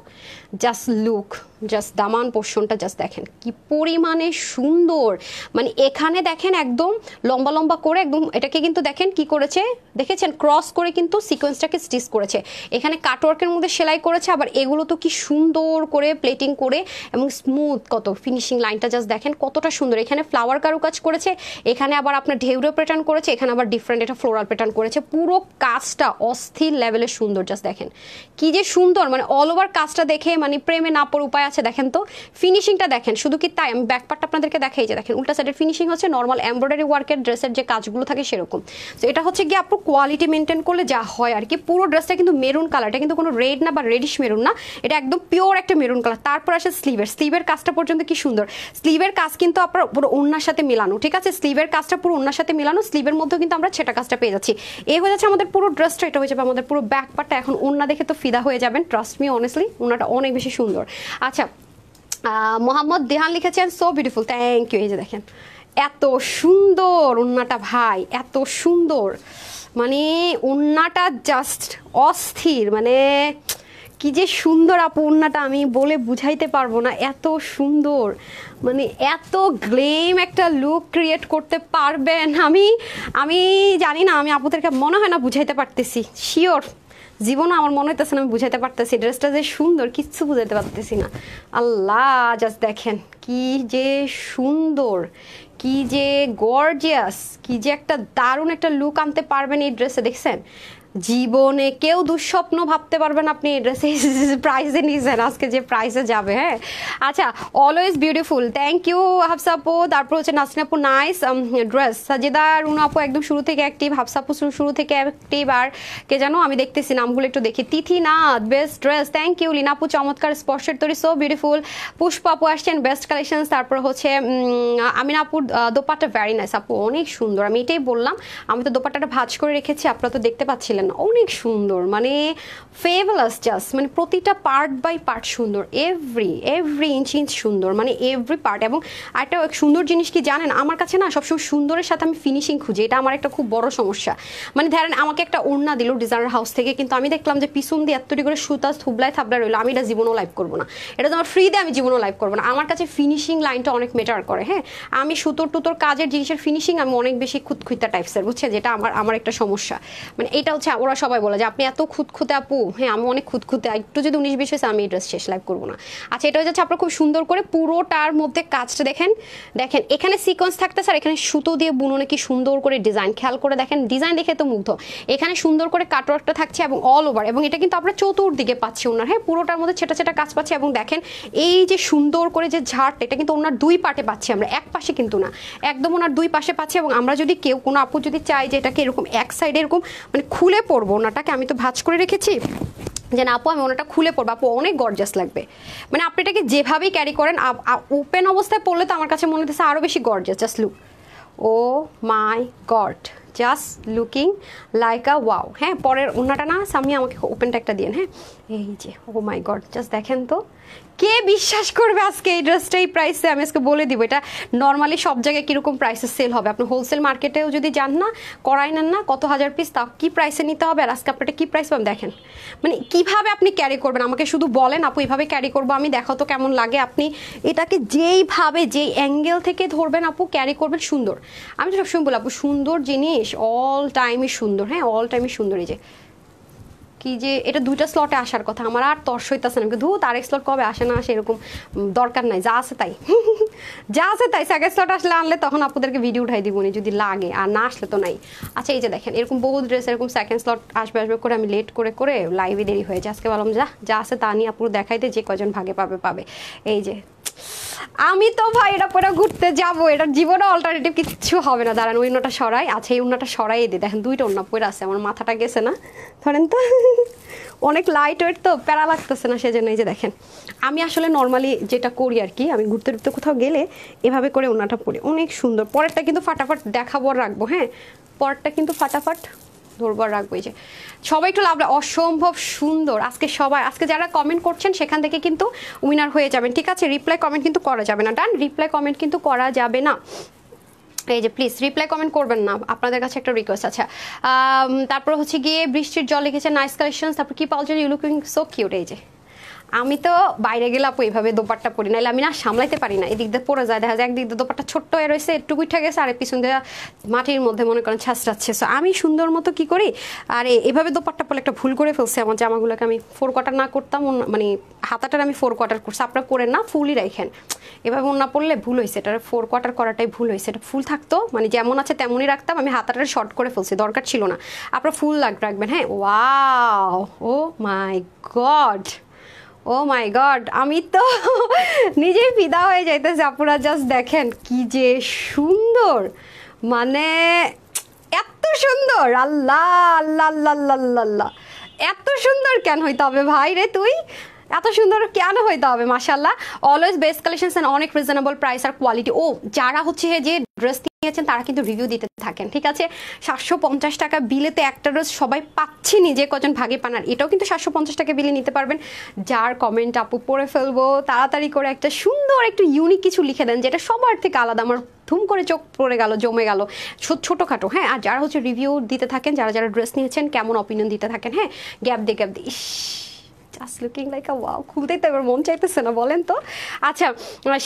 জাস্ট লুক, জাস্ট দামান পোর্শনটা জাস্ট দেখেন কি পরিমাণে সুন্দর, মানে এখানে দেখেন একদম লম্বা লম্বা করে একদম এটাকে কিন্তু দেখেন কি করেছে দেখেছেন, ক্রস করে কিন্তু সিকোয়েন্সটাকে স্টিচ করেছে, এখানে কাটওয়ার্কের মধ্যে সেলাই করেছে, আবার এগুলো তো কি সুন্দর করে প্লেটিং করে এবং স্মুথ কত ফিনিশিং লাইনটা জাস্ট দেখেন কতটা সুন্দর। এখানে ফ্লাওয়ার কারুকাজ করেছে, এখানে আবার আপনার ঢেউরে প্যাটার্ন করেছে, এখানে আবার ডিফারেন্ট এটা ফ্লোরাল প্যাটার্ন করেছে, পুরো কাজটা অস্থির লেভেলের সুন্দর, জাস্ট দেখেন কি যে সুন্দর, মানে অল ওভার কাজটা দেখে মানে প্রেমে না পড়ে উপায় আছে। দেখেন তো ফিনিশিংটা দেখেন, শুধু কি তাই আমি ব্যাক পার্টটা আপনাদেরকে দেখাই, যে দেখেন উল্টা সাইডের ফিনিশিং হচ্ছে নর্মাল এমব্রয়ডারি ওয়ার্কের ড্রেসের যে কাজগুলো থাকে সেরকম। তো এটা হচ্ছে গিয়ে আপনার কোয়ালিটি মেনটেন করলে যা হয় আর কি। পুরো ড্রেসটা কিন্তু মেরুন কালার, এটা কিন্তু কোনো রেড না বা রেডিশ মেরুন না, এটা একদম পিওর একটা মেরুন কালার। তারপর আসে স্লিভের কাজটা পর্যন্ত কি সুন্দর, স্লিভের কাজ কিন্তু আপনার পুরো ওড়নার সাথে মেলানো, ঠিক আছে স্লিভের কাজটা পুরো ওড়নার সাথে মেলানো, স্লিভের মধ্যেও কিন্তু আমরা ছেটা কাজটা পেয়ে যাচ্ছি। এই হয়ে যাচ্ছে আমাদের পুরো ড্রেসটা, এটা হয়ে যাবে আমাদের পুরো ব্যাক পার্টটা। এখন ওড়না দেখে তো ফিদা হয়ে যাবেন, ট্রাস্ট মি অনেস্টলি ওড়নাটা অনেক বেশি সুন্দর। আচ্ছা মোহাম্মদ দেহান লিখেছেন সো বিউটিফুল, থ্যাংক ইউ। এই যে দেখেন এত সুন্দর ওড়নাটা ভাই, এত সুন্দর, মানে ওড়নাটা জাস্ট অস্থির, মানে কি যে সুন্দর আপু ওড়নাটা, আমি বলে বুঝাইতে পারবো না, এত সুন্দর, মানে এত গ্লেম একটা লুক ক্রিয়েট করতে পারবেন। আমি জানি না, আমি আপুদেরকে মনে হয় না বুঝাইতে পারতেছি, শিওর জীবনে আমার মনে হইতেছে না আমি বুঝাইতে পারতেছি, ড্রেসটা যে সুন্দর কিচ্ছু বুঝাইতে পারতেছি না। আল্লাহ জাস্ট দেখেন কি যে সুন্দর, কি যে গর্জিয়াস, কি যে একটা দারুণ একটা লুক আনতে পারবেন এই ড্রেসে, দেখছেন? জীবনে কেউ দুঃস্বপ্ন ভাবতে পারবেন আপনি এই ড্রেসে প্রাইসে নিয়েছেন, আজকে যে প্রাইসে যাবে। হ্যাঁ আচ্ছা, always beautiful, thank you Hafsa আপু। তারপর হচ্ছে নাসরিন আপু, নাইস ড্রেস। সাজেদা রুনা আপু একদম শুরু থেকে অ্যাক্টিভ, হাফসা আপু শুরু থেকে অ্যাক্টিভ, আর কে জানো আমি দেখতেছি নামগুলো একটু দেখি। Tithi Nath, best dress, thank you. Lina আপু চমৎকার স্পর্শের তৈরি, সো বিউটিফুল। পুষ্পা আপু আসছেন, বেস্ট কালেকশন। তারপর হচ্ছে আমিনা আপুর দোপাট্টা ভ্যারি নাইস আপু, অনেক সুন্দর। আমি এটাই বললাম, আমি তো দোপাট্টাটা ভাঁজ করে রেখেছি, আপনারা তো দেখতে পাচ্ছিলেন না, অনেক সুন্দর, মানে ফেভারাস জাস্ট, মানে প্রতিটা পার্ট বাই পার্ট সুন্দর, এভরি ইঞ্চ সুন্দর, মানে এভরি পার্ট। এবং একটা সুন্দর জিনিস কি জানেন, আমার কাছে না সবসময় সুন্দরের সাথে আমি ফিনিশিং খুঁজি, এটা আমার একটা খুব বড় সমস্যা। মানে ধরেন আমাকে একটা ওড়না দিল ডিজাইনার হাউস থেকে, কিন্তু আমি দেখলাম যে পিছন দিয়ে এতটি করে সুতা থুবলায় থাবলা রইলো, আমি এটা জীবনও লাইভ করবো না, এটা তো আমার ফ্রি দিয়ে আমি জীবনও লাইভ করবো না। আমার কাছে ফিনিশিং লাইনটা অনেক ম্যাটার করে। হ্যাঁ, আমি সুতোর টুতোর কাজের জিনিসের ফিনিশিং আমি অনেক বেশি খুঁতখুঁতা টাইপসের, বুঝছে, যেটা আমার একটা সমস্যা। মানে এটা হচ্ছে ওরা সবাই বলে যে আপনি এত খুঁতখুঁতে আপু। হ্যাঁ, আমি অনেক খুঁতখুঁতে, একটু যদি 19-20 হয়েছে আমি এই ড্রেস শেষ লাইভ করবো না। আচ্ছা, এটা হচ্ছে আপনার খুব সুন্দর করে পুরোটার মধ্যে কাজটা দেখেন, এখানে সিকোয়েন্স থাকতে স্যার, এখানে সুতো দিয়ে বুননে কি সুন্দর করে ডিজাইন, খেয়াল করে দেখেন, ডিজাইন দেখে তো মুগ্ধ। এখানে সুন্দর করে কাটওয়ার্কটা থাকছে এবং অল ওভার, এবং এটা কিন্তু আমরা চতুর্দিকে পাচ্ছি ওনার। হ্যাঁ, পুরোটার মধ্যে ছেটা ছেটা কাজ পাচ্ছি, এবং দেখেন এই যে সুন্দর করে যে ঝাড়, এটা কিন্তু ওনার দুই পার্টে পাচ্ছি আমরা, এক পাশে কিন্তু না, একদম ওনার দুই পাশে পাচ্ছি। এবং আমরা যদি কেউ কোনো আপু যদি চাই যে এটাকে এরকম এক সাইডে এরকম মানে খুলে পড়বো, ওনাটাকে আমি তো ভাঁজ করে রেখেছি যে না আপু আমি ওনাটা খুলে পড়বো, আপু অনেক গর্জাস লাগবে। মানে আপনি এটাকে যেভাবেই ক্যারি করেন, ওপেন অবস্থায় পড়লে তো আমার কাছে মনে হচ্ছে আরও বেশি gorgeous. Just look, oh my god, just looking like a wow. হ্যাঁ, পরের ওনাটা না সামনে আমাকে ওপেনটা একটা দিন। হ্যাঁ, এই যে ও মাই গড, জাস্ট দেখেন তো, কে বিশ্বাস করবে আজকে এই ড্রেসটা এই প্রাইসে? আমি আজকে বলে দিব, এটা নর্মালি সব জায়গায় কীরকম প্রাইসে সেল হবে। আপনি হোলসেল মার্কেটেও যদি যান না, করাই নেন না, কত হাজার পিস, তাও কী প্রাইসে নিতে হবে, আর আজকে আপনার কী প্রাইস পাবেন দেখেন। মানে কীভাবে আপনি ক্যারি করবেন, আমাকে শুধু বলেন আপু এইভাবে ক্যারি করবো আমি, দেখো তো কেমন লাগে। আপনি এটাকে যেইভাবে যেই অ্যাঙ্গেল থেকে ধরবেন আপু, ক্যারি করবেন সুন্দর। আমি তো সবসময় বলি আপু, সুন্দর জিনিস অল টাইমই সুন্দর। হ্যাঁ, অল টাইমই সুন্দর। এই যে কি যে এটা দুইটা স্লটে আসার কথা, আমার আর তর্স হইতেছে না, ধু তার এক স্লট কবে আসে না আসে এরকম দরকার নাই, যা আছে তাই যা আছে তাই। সেকেন্ড স্লট আসলে আনলে তখন আপনাদেরকে ভিডিও উঠাই দিবনি যদি লাগে, আর না আসলে তো নাই। আচ্ছা, এই যে দেখেন এরকম বহু ড্রেস এরকম সেকেন্ড স্লট আসবে করে আমি লেট করে করে লাইভে দেরি হয়ে যায়। আজকে বললাম যা আছে তা নিয়ে আপুরো দেখাইতে, যে কজন ভাগে পাবে। এই যে আমি তো ভাই এটা পরে ঘুরতে যাবো, এটার জীবনে অল্টারনেটিভ কিচ্ছু হবে না। দাঁড়ান, ওই উন্নাটা সরাই। আচ্ছা, এই উন্নাটা সরাই দিই, দেখেন দুইটা উন্না পরে আছে, আমার মাথাটা গেছে না, ধরেন তো অনেক লাইট ওয়েট তো প্যারা লাগতেছে না, সেজন্য। এই যে দেখেন, আমি আসলে নর্মালি যেটা করি আর কি, আমি ঘুরতে ঘুরতে কোথাও গেলে এভাবে করে উন্নাটা পরি, অনেক সুন্দর। পরেরটা কিন্তু ফাটাফাট দেখাবো আর রাখবো। হ্যাঁ, পরেরটা কিন্তু ফাটাফাট ধরবার রাখবো। এই যে সবাই একটু লাভ, অসম্ভব সুন্দর। আজকে যারা কমেন্ট করছেন সেখান থেকে কিন্তু উইনার হয়ে যাবেন, ঠিক আছে? রিপ্লাই কমেন্ট কিন্তু করা যাবে না, ডান? রিপ্লাই কমেন্ট কিন্তু করা যাবে না। এই যে প্লিজ রিপ্লাই কমেন্ট করবেন না, আপনাদের কাছে একটা রিকোয়েস্ট। আচ্ছা, তারপর হচ্ছে গিয়ে বৃষ্টির জল লিখেছে, নাইস কালেকশন। তারপর কি Paul, you looking so cute. এই যে আমি তো বাইরে গেলে আপু এইভাবে দোপাট্টা পরি, নাহলে আমি না সামলাইতে পারি না, এদিক দিয়ে পরে যায়, দেখা যায় একদিক দিয়ে দোপাট্টা ছোট্ট হয়ে রয়েছে, একটু উঠে গেছে, আর পিছন দিয়ে মাটির মধ্যে মনে করেন ছাঁচড়াচ্ছে। সো আমি সুন্দর মতো কি করি, আর এভাবে দোপাট্টা পরে একটা ভুল করে ফেলছে, আমার জামাগুলোকে আমি 4 কোয়ার্টার না করতাম, মানে হাতাটার আমি 4 কোয়ার্টার করছি, আপনারা করেন না, ফুলই রাখেন। এভাবে না পড়লে ভুল হয়েছে, এটা 4 কোয়ার্টার করাটাই ভুল হয়েছে। এটা ফুল থাকতো, মানে যেমন আছে তেমনই রাখতাম, আমি হাতাটা শর্ট করে ফেলছি, দরকার ছিল না। আপনারা ফুল রাখবেন। হ্যাঁ, wow, O my god, O my god, আমি তো নিজেই ফিদা হয়ে যাইতেছি। আপনারা জাস্ট দেখেন কি যে সুন্দর, মানে এত সুন্দর, আল্লাহ আল্লাহ আল্লাহ আল্লাহ আল্লাহ, এত সুন্দর কেন হইতে হবে ভাই রে? তুই এত সুন্দর কেন হইতে হবে? মাশাআল্লাহ, অলওয়েজ বেস্ট কালেকশনস এন্ড অনেক রিজনেবল প্রাইস আর কোয়ালিটি। ও যারা হচ্ছে যে ড্রেস নিয়েছেন তারা কিন্তু রিভিউ দিতে থাকেন, ঠিক আছে? 750 টাকা বিলেতে একটা ড্রেস সবাই পাচ্ছি, নিজে কজন ভাগে পান, আর এটাও কিন্তু 750 টাকা বিলে নিতে পারবেন। যার কমেন্ট আপু পড়ে ফেলবো, তাড়াতাড়ি করে একটা সুন্দর একটু ইউনিক কিছু লিখে দেন, যেটা সবার থেকে আলাদা, আমার ধুম করে চোখ পড়ে গেল, জমে গেল, ছোটোখাটো। হ্যাঁ, আর যারা হচ্ছে রিভিউ দিতে থাকেন, যারা ড্রেস নিয়েছেন, কেমন অপিনিয়ন দিতে থাকেন, হ্যাঁ, গ্যাপ দিয়ে is just looking like a wow, খুলতেই তো এবার মন চাইতেছে না, বলেন তো। আচ্ছা,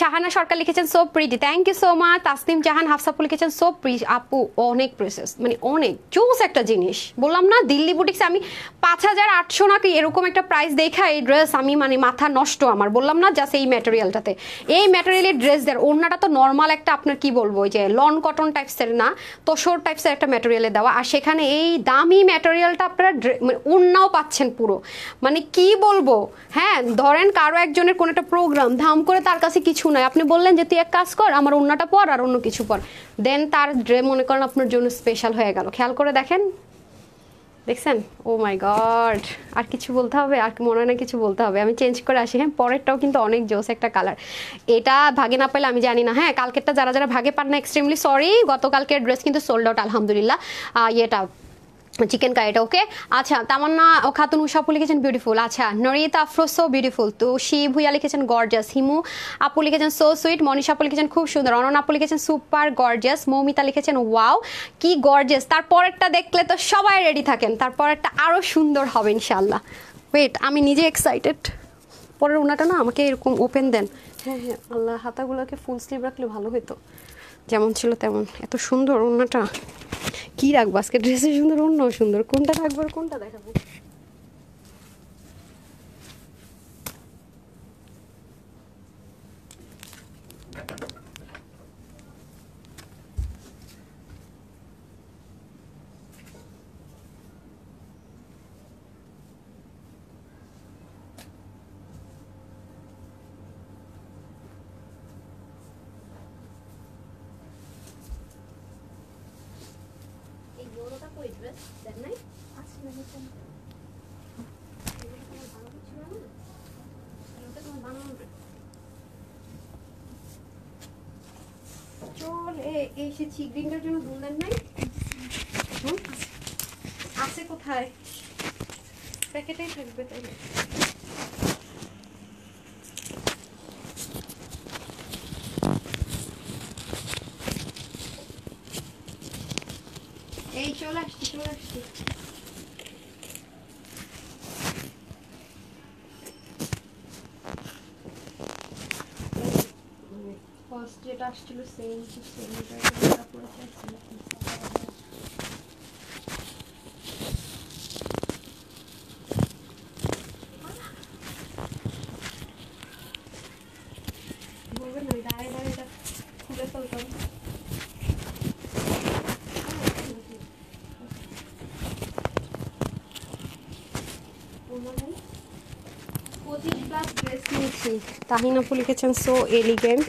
শাহানা সরকার লিখেছেন so pretty, thank you so much. Tasnim Jahan হাফসাপু লিখেছেন সো প্রিটি, আপু অনেক প্রেসেস, মানে অনেক জোস একটা জিনিস। বললাম না দিল্লি বুটিক্সে আমি 5800 নাকি এরকম একটা প্রাইস দেখা এই ড্রেস আমি মানে মাথা নষ্ট আমার। বললাম না জাস্ট এই ম্যাটেরিয়ালটাতে, এই ম্যাটেরিয়ালের ড্রেস দেয়। ওড়নাটা তো নর্মাল একটা আপনার কি বলবো ওই যে লন কটন টাইপসের না, তোষর টাইপসের একটা ম্যাটেরিয়ালে দেওয়া, আর সেখানে এই দামি ম্যাটেরিয়ালটা আপনারা মানে ওড়নাও পাচ্ছেন পুরো, মানে কি বলবো। হ্যাঁ ধরেন কারো একজনের কোনো একটা প্রোগ্রাম, ধাম করে তার কাছে কিছু নাই, আপনি বললেন যে তুই এক কাজ কর আমার ওড়নাটা পর আর অন্য কিছু পর, দেন তার মনে করেন আপনার জন্য স্পেশাল হয়ে গেল। খেয়াল করে দেখেন, দেখছেন? ও মাই গড, আর কিছু বলতে হবে? আর মনে হয় না কিছু বলতে হবে, আমি চেঞ্জ করে আসি। হ্যাঁ পরেরটাও কিন্তু অনেক জোস একটা কালার, এটা ভাগে না পেলে আমি জানি না। হ্যাঁ কালকেরটা যারা যারা ভাগে পান না এক্সট্রিমলি সরি, গতকালকের ড্রেস কিন্তু সোল্ড আউট আলহামদুলিল্লাহ। এটা চিকেন কারিটা ওকে। আচ্ছা তামান্না খাতুন উষাপু লিখেছেন বিউটিফুল। আচ্ছা নরিতা আফরো সো বিউটিফুল, তো শি ভুইয়া লিখেছেন গর্জাস, হিমু আপু লিখেছেন সো সুইট, মনীষা আপু লিখেছেন খুব সুন্দর, অনন আপু লিখেছেন সুপার গর্জাস, মৌমিতা লিখেছেন ওয়াও কি গর্জাস। তারপরেরটা দেখলে তো সবাই রেডি থাকেন, তারপরেরটা আরও সুন্দর হবে ইনশাল্লাহ। ওয়েট আমি নিজে এক্সাইটেড। পরের ওনাটা না আমাকে এরকম ওপেন দেন। হ্যাঁ হ্যাঁ আল্লাহ, হাতাগুলোকে ফুল স্লিভ রাখলে ভালো হতো, যেমন ছিল তেমন। এত সুন্দর ওড়নাটা, কি রাখবো আজকে ড্রেসে সুন্দর, অন্য সুন্দর, কোনটা রাখবো আর কোনটা দেখাবো। চলে এসেছি, গ্রিনটার জন্য দুললেন নাই? আছে কোথায়? প্যাকেটেই থাকবে তাইলে। এই চলে আসছি চলে আসছি। ফার্স্ট যেটা আসছিল সেম বলবেন না দাঁড়িয়ে দাঁড়িয়ে এটা খুলে ফেলতাম। তাহিন আপু লিখেছেন সো এলিগেন্ট,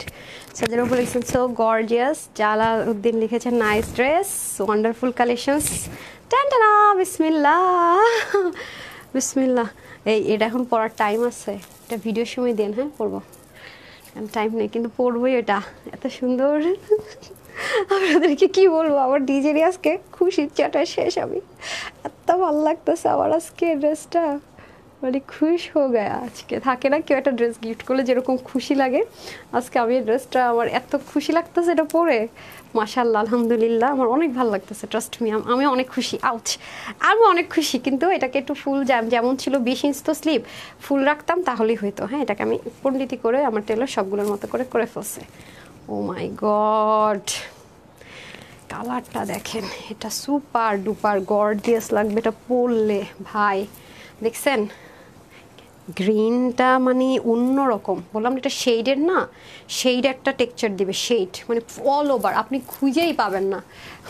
সাজার আপু লিখেছেন সো গর্জিয়াস, জালাউদ্দিন লিখেছেন নাইস ড্রেস, ওয়ান্ডারফুল কালেকশনস। টানটানা বিসমিল্লাহ বিসমিল্লাহ। এটা এখন পড়ার টাইম আছে, এটা ভিডিওর সময় দেন। হ্যাঁ পড়বো, টাইম নেই কিন্তু পড়বোই। এটা এত সুন্দর, আপনাদেরকে কি বলবো, আমার ডিজেরই আজকে খুশির চাটা শেষ। আমি এত ভালো লাগতেছে আমার আজকে ড্রেসটা, মানে খুশ হয়ে গেয়া। আজকে থাকে না কেউ একটা ড্রেস গিফট করলে যেরকম খুশি লাগে, আজকে আমি এই ড্রেসটা আমার এত খুশি লাগতেছে এটা পরে, মাশাআল্লাহ আলহামদুলিল্লাহ আমার অনেক ভালো লাগতেছে। ট্রাস্ট মি আমি অনেক খুশি। আউচ, আমি অনেক খুশি, কিন্তু এটাকে একটু ফুল যেমন ছিল 20 ইঞ্চ তো স্লিভ, ফুল রাখতাম তাহলেই হইতো। হ্যাঁ এটাকে আমি পণ্ডিতি করে আমার টেলর সবগুলোর মতো করে ফেলছে। ও মাই গড, কালারটা দেখেন, এটা সুপার ডুপার গর্জিয়াস লাগবে এটা পরলে ভাই। দেখছেন গ্রিনটা মানে অন্যরকম, বললাম এটা শেডের না, শেড একটা টেক্সচার দিবে, শেড মানে অল ওভার আপনি খুঁজেই পাবেন না।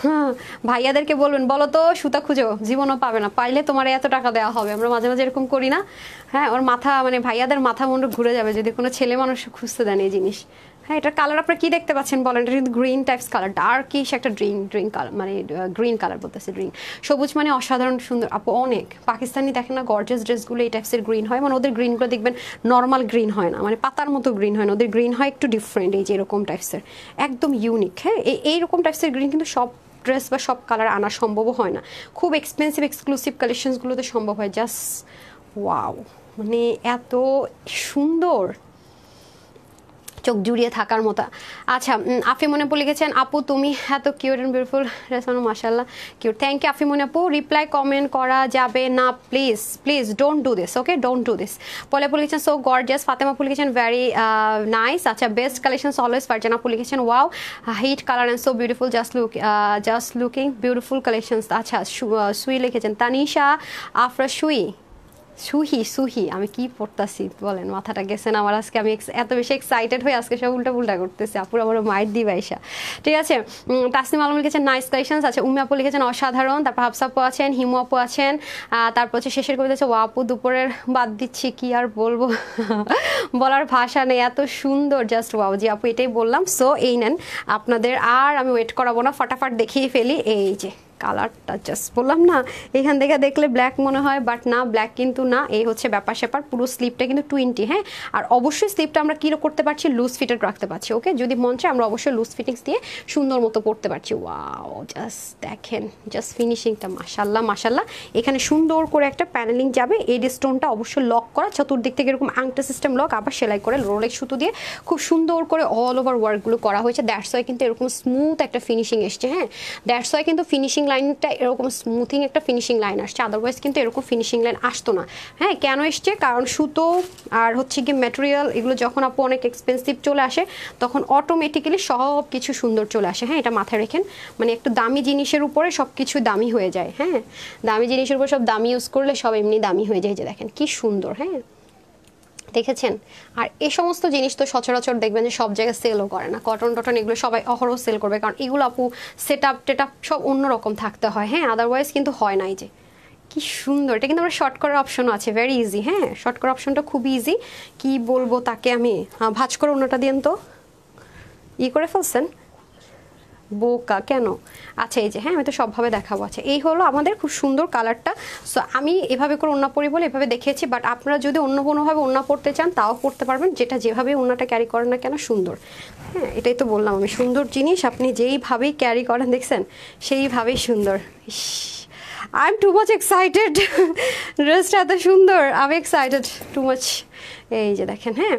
হ্যাঁ ভাইয়াদেরকে বলবেন বলো তো সুতা খুঁজো, জীবনও পাবে না, পাইলে তোমার এত টাকা দেওয়া হবে। আমরা মাঝে মাঝে এরকম করি না? হ্যাঁ ওর মাথা মানে ভাইয়াদের মাথা মুন্ড ঘুরে যাবে যদি কোনো ছেলে মানুষ খুঁজতে দেন এই জিনিস। হ্যাঁ এটার কালার আপনারা কি দেখতে পাচ্ছেন বলেন? এটা কিন্তু গ্রিন টাইপস কালার, ডার্কিশ একটা ড্রিঙ্ক কালার, মানে গ্রিন কালার বলতেছে, ড্রিঙ্ক সবুজ মানে অসাধারণ সুন্দর। আপু অনেক পাকিস্তানি দেখেন না গর্জিয়াস ড্রেসগুলো এই টাইপসের গ্রিন হয়, মানে ওদের গ্রিনগুলো দেখবেন নর্মাল গ্রিন হয় না, মানে পাতার মতো গ্রিন হয় না, ওদের গ্রিন হয় একটু ডিফারেন্ট, এই যে এরকম টাইপসের একদম ইউনিক। হ্যাঁ এইরকম টাইপসের গ্রিন কিন্তু সব ড্রেস বা সব কালার আনা সম্ভবও হয় না, খুব এক্সপেন্সিভ এক্সক্লুসিভ কালেকশনসগুলোতে সম্ভব হয়। জাস্ট ওয়াও, মানে এত সুন্দর চোখ জুড়িয়ে থাকার মতো। আচ্ছা, আফিমনি আপু লিখেছেন, আপু তুমি এত কিউট অ্যান্ড বিউটিফুল, মাশাআল্লাহ কিউট, থ্যাংক ইউ আফিমনি আপু। রিপ্লাই কমেন্ট করা যাবে না please, please don't do this, okay don't do this. পলে আপু লিখেছেন সো গর্জিয়াস, ফাতেমা আপু লিখেছেন ভেরি নাইস। আচ্ছা, বেস্ট কালেকশনস অলওয়েজ। ফারজানা আপু লিখেছেন wow hit colour and so beautiful, just looking beautiful collections. আচ্ছা, সুই লিখেছেন, তানিশা আফরা সুহি আমি কি পড়তাছি বলেন, মাথাটা গেছে না আমার আজকে, আমি এত বেশি এক্সাইটেড হয়ে আজকে সব উল্টা পুল্টা করতেছি, আপুর আমার মাইট দিবা এসা, ঠিক আছে। তাসনিম আলম লিখেছেন নাইস কালেকশনস। আচ্ছা, উম্মি আপু লিখেছেন অসাধারণ। তারপর হাফসা আপু আছেন, হিমু আপু আছেন, তারপর হচ্ছে শেষের কবিতা হচ্ছে ওয়া আপু দুপুরের বাদ দিচ্ছি, কি আর বলবো বলার ভাষা নেই, এত সুন্দর, জাস্ট ওয়াও। জি আপু এটাই বললাম। সো এই নেন, আপনাদের আর আমি ওয়েট করাবো না, ফটাফট দেখিয়ে ফেলি। এই যে কালারটা জাস্ট বললাম না, এখান থেকে দেখলে ব্ল্যাক মনে হয়, বাট না, ব্ল্যাক কিন্তু না। এই হচ্ছে ব্যাপার স্যাপার। পুরো স্লিপটা কিন্তু 20, হ্যাঁ। আর অবশ্যই স্লিপটা আমরা কী করতে পারছি, লুজ ফিটেড রাখতে পারছি, ওকে। যদি মন চায় আমরা অবশ্যই লুজ ফিটিংস দিয়ে সুন্দর মতো পড়তে পারছি। ওয়াও, জাস্ট দেখেন, জাস্ট ফিনিশিংটা মাশাল্লাহ মাশাল্লাহ। এখানে সুন্দর করে একটা প্যানেলিং যাবে, এড স্টোনটা অবশ্যই লক করা, চতুর্দিক থেকে এরকম আংটা সিস্টেম লক, আবার সেলাই করে রোলেক্স সুতো দিয়ে খুব সুন্দর করে অল ওভার ওয়ার্কগুলো করা হয়েছে। দ্যাটস ওয়াই কিন্তু এরকম স্মুথ একটা ফিনিশিং এসছে, হ্যাঁ। দ্যাটস ওয়াই কিন্তু ফিনিশিং লাইনটা এরকম স্মুথিং একটা ফিনিশিং লাইন আসছে, আদারওয়াইজ কিন্তু এরকম ফিনিশিং লাইন আসতো না, হ্যাঁ। কেন এসছে, কারণ সুতো আর হচ্ছে কি ম্যাটেরিয়াল, এগুলো যখন আপু অনেক এক্সপেন্সিভ চলে আসে তখন অটোমেটিক্যালি সব কিছু সুন্দর চলে আসে, হ্যাঁ। এটা মাথায় রেখেন, মানে একটু দামি জিনিসের উপরে সব কিছু দামি হয়ে যায়, হ্যাঁ। দামি জিনিসের উপর সব দামি ইউজ করলে সব এমনি দামি হয়ে যায়। যে দেখেন কি সুন্দর, হ্যাঁ, দেখেছেন। আর এই সমস্ত জিনিস তো সচরাচর দেখবেন যে সব জায়গায় সেলও করে না, কটন টটন এগুলো সবাই অহরহ সেল করবে, কারণ এগুলো আপু সেট আপ টেট আপ সব অন্যরকম থাকতে হয়, হ্যাঁ, আদারওয়াইজ কিন্তু হয় নাই। যে কি সুন্দর, এটা কিন্তু আমরা শর্ট করার অপশনও আছে, ভেরি ইজি, হ্যাঁ। শর্ট করার অপশনটা খুব ইজি, কি বলবো তাকে আমি, ভাঁজ করে অন্যটা দিন তো, করে ফেলছেন বোকা কেন। আচ্ছা, এই যে, হ্যাঁ, আমি তো সবভাবে দেখাবো। আচ্ছা, এই হলো আমাদের খুব সুন্দর কালারটা। সো আমি এভাবে করে ওড়না পরি বলে এভাবে দেখিয়েছি, বাট আপনারা যদি অন্য কোনোভাবে ওড়না পড়তে চান তাও পড়তে পারবেন, যেটা যেভাবে ওড়নাটা ক্যারি করেন না কেন সুন্দর, হ্যাঁ। এটাই তো বললাম আমি, সুন্দর জিনিস আপনি যেইভাবেই ক্যারি করেন দেখছেন সেইভাবেই সুন্দর। I am too much excited, ড্রেসটা এত সুন্দর, আমি এক্সাইটেড টু মাচ। এই যে দেখেন, হ্যাঁ,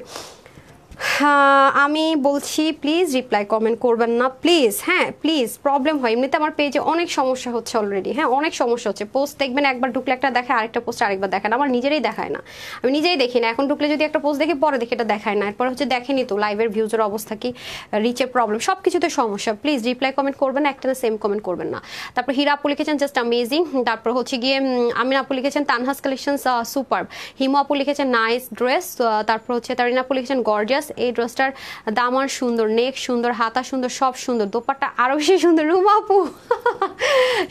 আমি বলছি প্লিজ রিপ্লাই কমেন্ট করবেন না প্লিজ, হ্যাঁ প্লিজ। প্রবলেম হয় এমনিতে, আমার পেজে অনেক সমস্যা হচ্ছে অলরেডি, হ্যাঁ, অনেক সমস্যা হচ্ছে। পোস্ট দেখবেন একবার ঢুকলে একটা দেখায়, আরেকটা পোস্ট আরেকবার দেখায় না, আমার নিজেরই দেখায় না, আমি নিজেই দেখি না। এখন ঢুকলে যদি একটা পোস্ট দেখি, পরে দেখি এটা দেখায় না, এরপর হচ্ছে দেখেনি তো লাইভের ভিউজের অবস্থা কি, রিচের প্রবলেম, সব কিছুতে সমস্যা। প্লিজ রিপ্লাই কমেন্ট করবেন না, একটা সেম কমেন্ট করবেন না। তারপর হীরা আপু লিখেছেন জাস্ট অ্যামেজিং। তারপর হচ্ছে গিয়ে আমিন আপু লিখেছেন তানহাস কালেকশনস সুপার। হিমু আপু লিখেছেন নাইস ড্রেস। তারপর হচ্ছে তারিনা আপু লিখেছেন গর্জিয়াস। এই ড্রেসটার দামান সুন্দর, নেক সুন্দর, হাতা সুন্দর, সব সুন্দর, দোপাট্টা আরো বেশি সুন্দর। রুমা আপু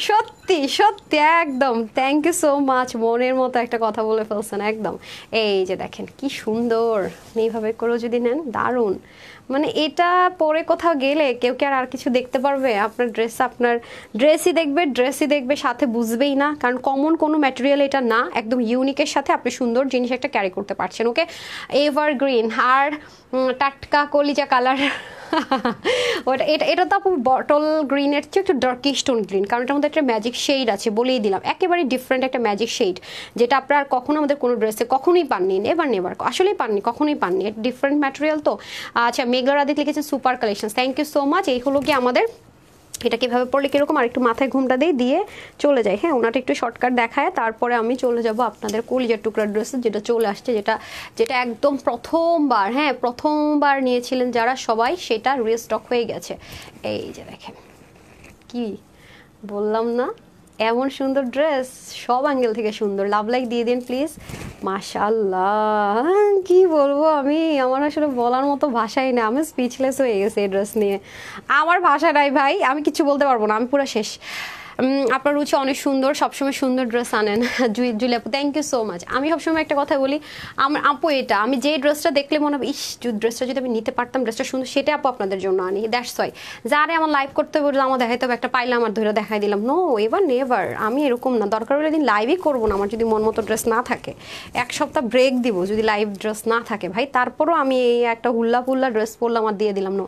সত্যি সত্যি একদম, থ্যাংক ইউ সো মাচ, মনের মতো একটা কথা বলে ফেলছেন একদম। এই যে দেখেন কি সুন্দর, এইভাবে করেও যদি নেন দারুণ। মানে এটা পরে কোথাও গেলে কেউ কি আর কিছু দেখতে পারবে? আপনার ড্রেস আপনার ড্রেসই দেখবে, সাথে বুঝবেই না, কারণ কমন কোনো ম্যাটেরিয়াল এটা না, একদম ইউনিকের সাথে আপনি সুন্দর জিনিস একটা ক্যারি করতে পারছেন, ওকে। এভারগ্রিন আর টাটকা কলিজা কালার ওটা এটা তো আপু বটল গ্রিনের চেয়ে একটু ডার্কিশ টোন গ্রিন, কারণ এটার মধ্যে একটা ম্যাজিক শেড আছে, বলেই দিলাম, একেবারে ডিফারেন্ট একটা ম্যাজিক শেড, যেটা আপনার কখনো আমাদের কোনো ড্রেসে কখনোই পাননি, নেভার আসলেই পাননি, কখনোই পাননি, ডিফারেন্ট ম্যাটেরিয়াল তো। আচ্ছা, মেঘলা রাদিক লিখেছেন super collection, thank you so much. এই হলো কি আমাদের, এটা কীভাবে পড়লে কীরকম, আর একটু মাথায় ঘুমটা দিয়ে চলে যায়, হ্যাঁ। ওনাটা একটু শর্টকাট দেখায়, তারপরে আমি চলে যাব আপনাদের কলিজার টুকরা ড্রেসে, যেটা চলে আসছে, যেটা একদম প্রথমবার, হ্যাঁ, প্রথমবার নিয়েছিলেন যারা সবাই, সেটা রিস্টক হয়ে গেছে। এই যে দেখেন, কি বললাম না, এমন সুন্দর ড্রেস, সব অ্যাঙ্গেল থেকে সুন্দর। লাভ লাইক দিয়ে দিন প্লিজ। মাশাআল্লাহ, কি বলবো আমি, আমার আসলে বলার মতো ভাষাই না, আমি স্পিচলেস হয়ে গেছে এই ড্রেস নিয়ে, আমার ভাষা নাই ভাই, আমি কিছু বলতে পারবো না, আমি পুরো শেষ। আপনার রুচি অনেক সুন্দর, সবসময় সুন্দর ড্রেস আনেন। জুলি আপু থ্যাংক ইউ সো মাচ। আমি সবসময় একটা কথা বলি, আমার আপু এটা আমি যে ড্রেসটা দেখলে মনে হবে, ইস ড্রেসটা যদি আমি নিতে পারতাম, ড্রেসটা সুন্দর, সেটা আপু আপনাদের জন্য আনি। দ্যাটস ওয়াই যারে আমার লাইভ করতে হবে, আমার দেখাইতে হবে, একটা পাইলে আমার ধরে দেখাই দিলাম, নো এভার নেভার, আমি এরকম না, দরকার হলে দিন লাইভই করবো না, আমার যদি মন মতো ড্রেস না থাকে, এক সপ্তাহ ব্রেক দিব যদি লাইভ ড্রেস না থাকে ভাই, তারপরও আমি এই একটা হুল্লা পুল্লা ড্রেস পরলাম আর দিয়ে দিলাম, নো।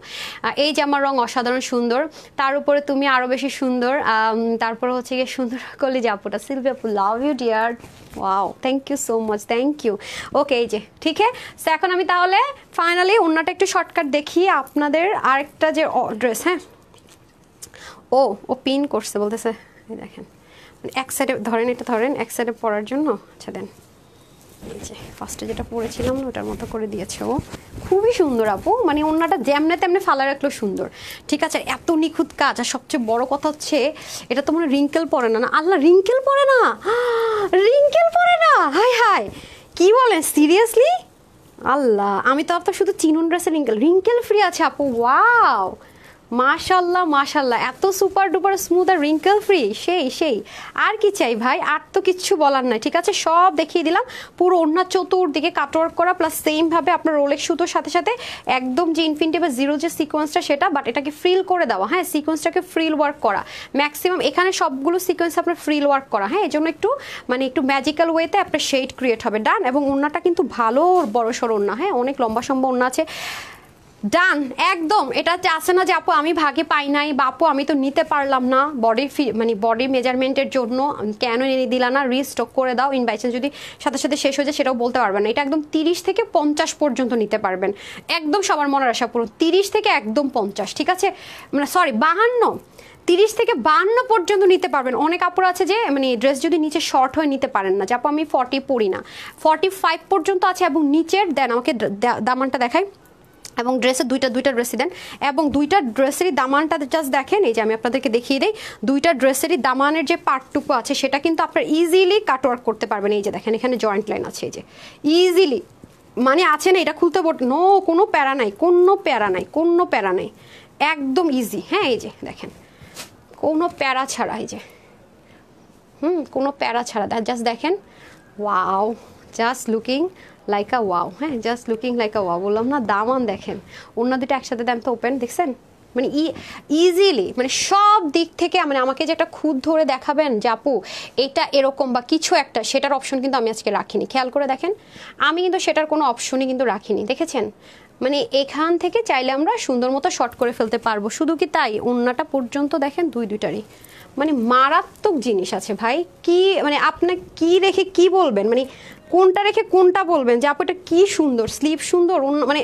এই যে আমার রং অসাধারণ সুন্দর, তার উপরে তুমি আরও বেশি সুন্দর। তারপর হচ্ছে গিয়ে সুন্দর কলিজা আপুটা সিলভি আপু love you dear, wow thank you so much, thank you. Okay এই যে ঠিক আছে, এখন আমি তাহলে ফাইনালি অন্যটা একটু শর্টকাট দেখি আপনাদের। আরেকটা যে ড্রেস, হ্যাঁ ও পিন করছে বলতেছে, দেখেন এক সাইডে ধরেন, এটা ধরেন এক সাইডে পরার জন্য। আচ্ছা দেন, এই যে ফার্স্টে যেটা পরেছিলাম না ওটার মতো করে দিয়েছে ও, খুবই সুন্দর আপু, মানে অন্যটা যেমনে তেমনি ফালা রাখলেও সুন্দর। ঠিক আছে, এত নিখুঁত কাজ। আর সবচেয়ে বড় কথা হচ্ছে এটা তো মানে রিঙ্কেল পরে না। না আল্লাহ, রিঙ্কেল পরে না, রিঙ্কেল পরে না, হাই হাই কি বলেন সিরিয়াসলি? আল্লাহ, আমি তো আপনার শুধু চিনুন ড্রেসে রিঙ্কেল, রিঙ্কেল ফ্রি আছে আপু, ওয়াও মাশাল্লাহ মাশাল্লাহ, এত সুপার ডুপার স্মুথ আর রিঙ্কেল ফ্রি, সেই আর কি চাই ভাই, আর তো কিচ্ছু বলার নাই। ঠিক আছে, সব দেখিয়ে দিলাম, পুরো ওড়না চতুর্দিকে কাটওয়ার্ক করা, প্লাস সেম ভাবে আপনার রোলেক্স সুতোর সাথে সাথে একদম যে ইনফিনিটি বা জিরো যে সিকোয়েন্সটা সেটা, বাট এটাকে ফ্রিল করে দেওয়া, হ্যাঁ সিকোয়েন্সটাকে ফ্রিল ওয়ার্ক করা, ম্যাক্সিমাম এখানে সবগুলো সিকোয়েন্স আপনার ফ্রিল ওয়ার্ক করা, হ্যাঁ এই জন্য একটু মানে একটু ম্যাজিক্যাল ওয়েতে আপনার শেড ক্রিয়েট হবে। ডান, এবং ওড়নাটা কিন্তু ভালো বড় সড়ো ওড়না, হ্যাঁ অনেক লম্বা সম্ভব ওড়না আছে। ডান একদম, এটা আছে না যে আপু আমি ভাগে পাই নাই, বা আপু আমি তো নিতে পারলাম না বডি মানে বডি মেজারমেন্টের জন্য, কেন এনে দিলা না, রিস্টক করে দাও, ইন বাই চান্স যদি সাথে সাথে শেষ হয়ে যায় সেটাও বলতে পারবেন না। এটা একদম 30 থেকে 50 পর্যন্ত নিতে পারবেন, একদম সবার মনের আশা পুরো 30 থেকে একদম 50, ঠিক আছে মানে সরি 52, 30 থেকে 52 পর্যন্ত নিতে পারবেন। অনেক আপুরা আছে যে মানে ড্রেস যদি নিচে শর্ট হয়ে নিতে পারেন না, যে আপু আমি 40 পরি না, 45 পর্যন্ত আছে, এবং নিচের দেন আমাকে দামানটা দেখায়, এবং ড্রেসের দুইটা ড্রেসই দেন, এবং দুইটা ড্রেসেরই দামানটা জাস্ট দেখেন, এই যে আমি আপনাদেরকে দেখিয়ে দিই, দুইটা ড্রেসেরই দামানের যে পার্টটুকু আছে সেটা কিন্তু আপনার ইজিলি কাটওয়ার্ক করতে পারবেন। এই যে দেখেন এখানে জয়েন্ট লাইন আছে, এই যে ইজিলি মানে আছে না, এটা খুলতে নো কোনো প্যারা নাই, কোনো প্যারা নাই, একদম ইজি। হ্যাঁ এই যে দেখেন কোনো প্যারা ছাড়া, এই যে কোনো প্যারা ছাড়া, জাস্ট দেখেন, wow just looking like a wow, হ্যাঁ just looking like a wow. বললাম না, দামান দেখেন, অন্য দুটো একসাথে দেন তো, ওপেন দেখছেন, মানে ইজিলি মানে সব দিক থেকে মানে আমাকে যে একটা খুদ ধরে দেখাবেন যে আপু এটা এরকম বা কিছু একটা, সেটার অপশন কিন্তু আমি আজকে রাখিনি। খেয়াল করে দেখেন, আমি কিন্তু সেটার কোনো অপশনই কিন্তু রাখিনি, দেখেছেন? মানে এখান থেকে চাইলে আমরা সুন্দর মতো শর্ট করে ফেলতে পারবো। শুধু কি তাই, ওড়নাটা পর্যন্ত দেখেন দুইটারই মানে মারাত্মক জিনিস আছে ভাই। কি মানে আপনার কি রেখে কি বলবেন, মানে কোনটা রেখে কোনটা বলবেন যে আপু এটা কি সুন্দর, স্লিভ সুন্দর, মানে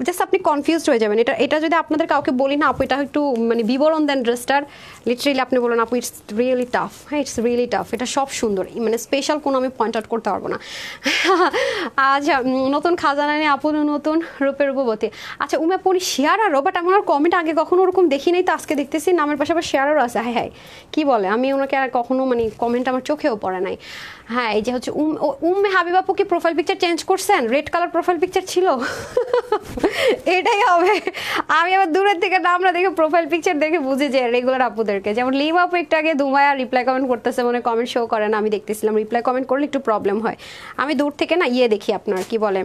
জাস্ট আপনি কনফিউজড হয়ে যাবেন। এটা যদি আপনাদের কাউকে বলি না আপু এটা একটু মানে বিবরণ দেন ড্রেসটার, লিটারেলি আপনি বলেন আপু ইটস রিয়েলি টাফ, হ্যাঁ ইটস রিয়েলি টাফ, এটা সব সুন্দর, মানে স্পেশাল কোনো আমি পয়েন্ট আউট করতে পারবো না। আচ্ছা, নতুন খাজানা নিয়ে আপু নতুন রূপের রূপবতী। আচ্ছা উনি শেয়ারারও, বাট আমি ওনার কমেন্ট আগে কখনো ওরকম দেখি নাই, তো আজকে দেখতেছি নামের পাশে আবার শেয়ারারও আছে। হ্যাঁ হ্যাঁ কি বলে, আমি ওনাকে আর কখনো মানে কমেন্ট আমার চোখেও পড়ে নাই। হ্যাঁ এই যে হচ্ছে উম্মে হাবিব আপু কি প্রোফাইল পিকচার চেঞ্জ করছেন? রেড কালার প্রোফাইল পিকচার ছিল। এটাই হবে। আমি আবার দূরের থেকে নামটা দেখে প্রোফাইল পিকচার দেখে বুঝি যে রেগুলার আপুদেরকে, যেমন লিম আপু একটু আগে দুমায়া রিপ্লাই কমেন্ট করতেছে, মানে কমেন্ট শো করে না, আমি দেখতেছিলাম রিপ্লাই কমেন্ট করলে একটু প্রবলেম হয়। আমি দূর থেকে না দেখি আপনার কি বলে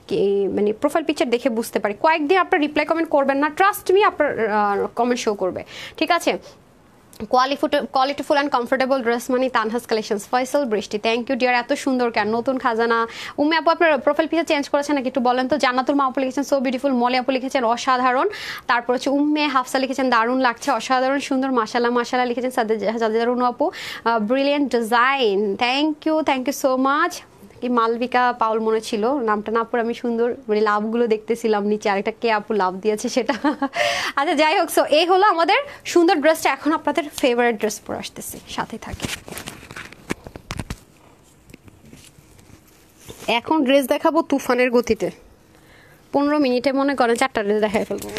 কি মানে প্রোফাইল পিকচার দেখে বুঝতে পারি। কয়েকদিন আপনার রিপ্লাই কমেন্ট করবেন না, ট্রাস্ট মি আপনার কমেন্ট শো করবে, ঠিক আছে? কোয়ালিটিফুল অ্যান্ড কমফোর্টেবল ড্রেস মানে তানহাস কালেকশনস। ফয়সাল বৃষ্টি, থ্যাংক ইউ ডিয়ার, এত সুন্দর কেন নতুন খাজানা। উম্মে আপু আপনার প্রোফাইল পিকচার চেঞ্জ করেছেন নাকি একটু বলেন তো। জান্নাতুল মা আপু লিখেছেন সো বিউটিফুল, মলি আপু লিখেছেন অসাধারণ, তারপর হচ্ছে উম্মে হাফসা লিখেছেন দারুণ লাগছে, অসাধারণ সুন্দর, মাশাল্লাহ লিখেছেন সাদেজারুন আপু, brilliant design, thank you so much. কি মালবিকা পাউল মনে ছিল নামটা, না পরে আমি সুন্দর মানে লাভগুলো দেখতেছিলাম নিচে, আরেকটা কে আপু লাভ দিয়েছে সেটা। আচ্ছা যাই হোক, সো এই হলো আমাদের সুন্দর ড্রেসটা। এখন আপনাদের ফেভারিট ড্রেস পরে আসতেছি, সাথে থাকে। এখন ড্রেস দেখাবো তুফানের গতিতে, 15 মিনিটে মনে করেন 4টা ড্রেস দেখাই ফেলবো।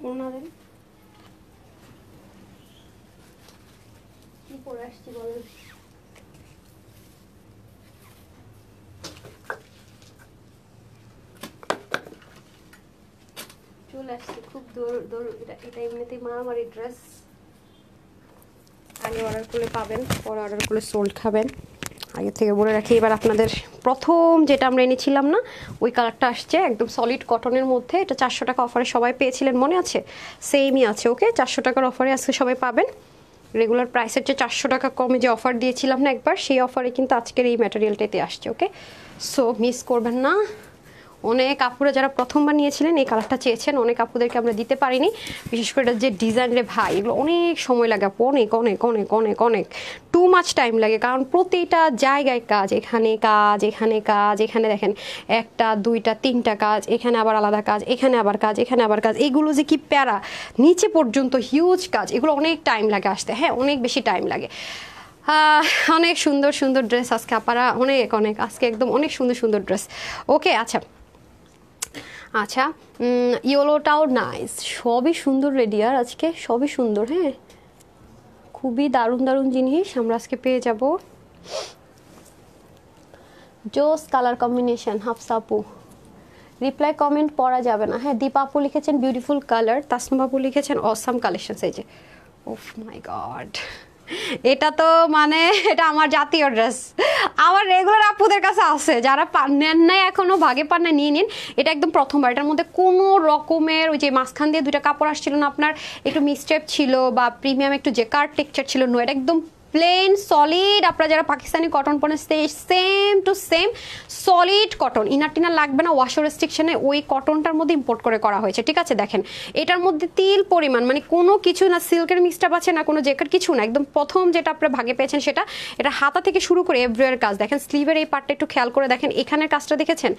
ওনাদের কি পরে আসছি বলেন? চলে আসছে খুব দূর দূর। এটা এমনিতেই মারামারি ড্রেস, আগে অর্ডার করলে পাবেন, পরে অর্ডার করলে সোল্ড খাবেন। আগে থেকে বলে রাখি। এবার আপনাদের প্রথম যেটা আমরা এনেছিলাম না, ওই কালারটা আসছে একদম সলিড কটনের মধ্যে। এটা 400 টাকা অফারে সবাই পেয়েছিলেন, মনে আছে? সেমই আছে, ওকে। 400 টাকার অফারে আজকে সবাই পাবেন। রেগুলার প্রাইসের চেয়ে 400 টাকা কমে যে অফার দিয়েছিলাম না একবার, সেই অফারে কিন্তু আজকের এই ম্যাটেরিয়ালটাতে আসছে, ওকে। সো মিস করবেন না। অনেক আপুরা যারা প্রথমবার নিয়েছিলেন এই কালারটা চেয়েছেন, অনেক আপুদেরকে আমরা দিতে পারিনি। বিশেষ করে এটা যে ডিজাইন রে ভাই, এগুলো অনেক সময় লাগে আপু, অনেক অনেক অনেক অনেক অনেক টু মাচ টাইম লাগে। কারণ প্রতিটা জায়গায় কাজ, এখানে কাজ, এখানে কাজ, এখানে দেখেন 1টা 2টা 3টা কাজ, এখানে আবার আলাদা কাজ, এখানে আবার কাজ, এখানে আবার কাজ। এগুলো যে কি প্যারা, নিচে পর্যন্ত হিউজ কাজ, এগুলো অনেক টাইম লাগে আসতে, হ্যাঁ অনেক বেশি টাইম লাগে। অনেক সুন্দর সুন্দর ড্রেস আজকে আপারা, অনেক অনেক আজকে একদম অনেক সুন্দর সুন্দর ড্রেস, ওকে। আচ্ছা আচ্ছা, ইয়েলোটাও নাইস, সবই সুন্দর রেডিয়ার আজকে, সবই সুন্দর, হ্যাঁ খুবই দারুণ দারুণ জিনিস আমরা আজকে পেয়ে যাব। জোস কালার কম্বিনেশন। হাফসা আপু রিপ্লাই কমেন্ট পড়া যাবে না, হ্যাঁ। দীপা আপু লিখেছেন বিউটিফুল কালার, তাসনিমা আপু লিখেছেন অসাম কালেকশন। এই যে ওফ মাই গড, এটা তো মানে এটা আমার জাতীয় ড্রেস, আমার রেগুলার আপুদের কাছে আছে, যারা নেন নাই এখনো ভাগে পান না নিয়ে নিন। এটা একদম প্রথমবার, এটার মধ্যে কোনো রকমের ওই যে মাঝখান দিয়ে 2টা কাপড় আসছিল না আপনার, একটু মিসটেপ ছিল বা প্রিমিয়াম একটু জেকার্ড টেক্সচার ছিল, নো, এটা একদম প্লেন সলিড। আপনারা যারা পাকিস্তানি কটন পরেন same to same solid cotton, inner টিনার লাগবে না, ওয়াশ রেস্ট্রিকশনে ওই কটনটার মধ্যে ইম্পোর্ট করে করা হয়েছে, ঠিক আছে। দেখেন এটার মধ্যে তিল পরিমাণ মানে কোনো কিছু না, সিল্কের মিক্সটাপ আছে না, কোনো জ্যাকেট কিছু না, একদম প্রথম যেটা আপনারা ভাগে পেয়েছেন সেটা। এটা হাতা থেকে শুরু করে এভরিওয়ার কাজ দেখেন, স্লিভের এই পার্টটা একটু খেয়াল করে দেখেন, এখানের কাজটা দেখেছেন,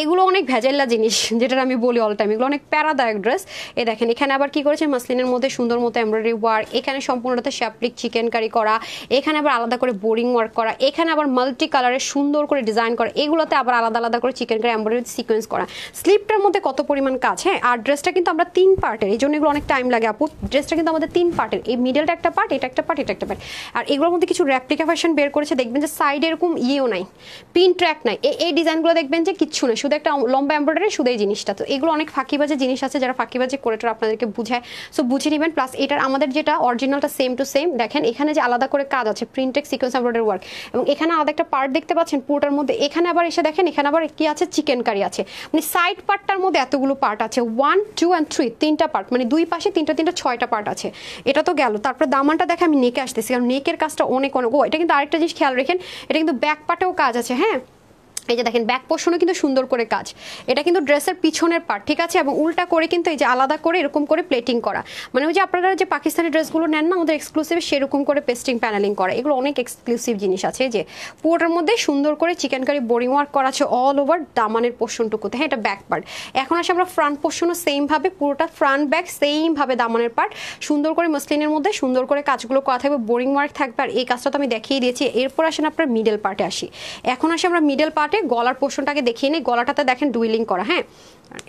এগুলো অনেক ভেজাল্লা জিনিস, যেটা আমি বলি অল টাইম, এগুলো অনেক প্যারাদায়ক ড্রেস। এ দেখেন এখানে আবার কি করেছে, মাসলিনের মধ্যে সুন্দর মতো এমব্রয়ডারি ওয়ার্ক, এখানে সম্পূর্ণটাতে শ্যাপ্লিক চিকেন কারি করা, এখানে আবার আলাদা করে বোরিং ওয়ার্ক করা, এখানে আবার মাল্টি কালারের সুন্দর করে ডিজাইন করা, এগুলোতে আবার আলাদা আলাদা করে চিকেন কারি এমব্রয়ডারি সিকোয়েন্স করা, স্লিপটার মধ্যে কত পরিমাণ কাজ, হ্যাঁ। আর ড্রেসটা কিন্তু আমরা 3 পার্টের, এই জন্য এগুলো অনেক টাইম লাগে আপু। ড্রেসটা কিন্তু আমাদের 3 পার্টের, এই মিডলটা একটা পার্ট, এটা একটা পার্ট, এটা একটা পার্ট। আর এগুলোর মধ্যে কিছু রেপ্লিকা ফ্যাশন বের করেছে, দেখবেন যে সাইডে এরকম ইয়েও নাই, পিন ট্র্যাক নাই, এই ডিজাইনগুলো দেখবেন যে কিচ্ছু নেই, শুধু একটা লম্বা এমব্রয়ডারি, শুধু এই জিনিসটা। তো এগুলো অনেক ফাঁকিবাজে জিনিস আছে, যারা ফাঁকিবাজি করে আপনাদেরকে বুঝায়, সো বুঝে নেবেন। প্লাস এটার আমাদের যেটা অরিজিনালটা সেম টু সেম, দেখেন এখানে যে আলাদা করে কাজ আছে, প্রিন্টেক সিকোয়েন্স এমব্রয়ডারি ওয়ার্ক, এবং এখানে আলাদা একটা পার্ট দেখতে পাচ্ছেন পুরোটার মধ্যে, এখানে আবার এসে দেখেন এখানে আবার কি আছে, চিকেন কারি আছে, মানে সাইড পার্টটার মধ্যে এতগুলো পার্ট আছে, 1 2 and 3 3টা পার্ট, মানে 2 পাশে 3টা 6টা পার্ট আছে। এটা তো গেল, তারপর দামানটা দেখে আমি নেকে আসতেছি, কারণ নেকের কাজটা অনেক অনেক, ও এটা কিন্তু আরেকটা জিনিস খেয়াল রাখেন, এটা কিন্তু ব্যাক পার্টেও কাজ আছে, হ্যাঁ। এই যে দেখেন ব্যাক পোর্শনে কিন্তু সুন্দর করে কাজ, এটা কিন্তু ড্রেসের পিছনের পার্ট, ঠিক আছে, এবং উল্টা করে কিন্তু এই যে আলাদা করে এরকম করে প্লেটিং করা, মানে ওই যে আপনারা যে পাকিস্তানি ড্রেসগুলো নেন না আমাদের এক্সক্লুসিভ, সেরকম করে পেস্টিং প্যানেলিং করা, এগুলো অনেক এক্সক্লুসিভ জিনিস আছে। যে পুরোটার মধ্যে সুন্দর করে চিকেন কারি বোরিং ওয়ার্ক করা আছে অল ওভার দামানের পোর্শনটুকুতে, হ্যাঁ এটা ব্যাক পার্ট। এখন আসে আমরা ফ্রন্ট পোর্শনও সেম ভাবে, পুরোটা ফ্রন্ট ব্যাক সেম ভাবে দামানের পার্ট, সুন্দর করে মসলিনের মধ্যে সুন্দর করে কাজগুলো করা থাকবে, বোরিং ওয়ার্ক থাকবে, আর এই কাজটা তো আমি দেখিয়ে দিয়েছি। এরপর আসেন আপনার মিডল পার্টে আসি, এখন আসে আমরা মিডল পার্টে গলার পোর্শনটাকে দেখিয়ে নেই। গলাটাতে দেখেন ডুইলিং করা, হ্যাঁ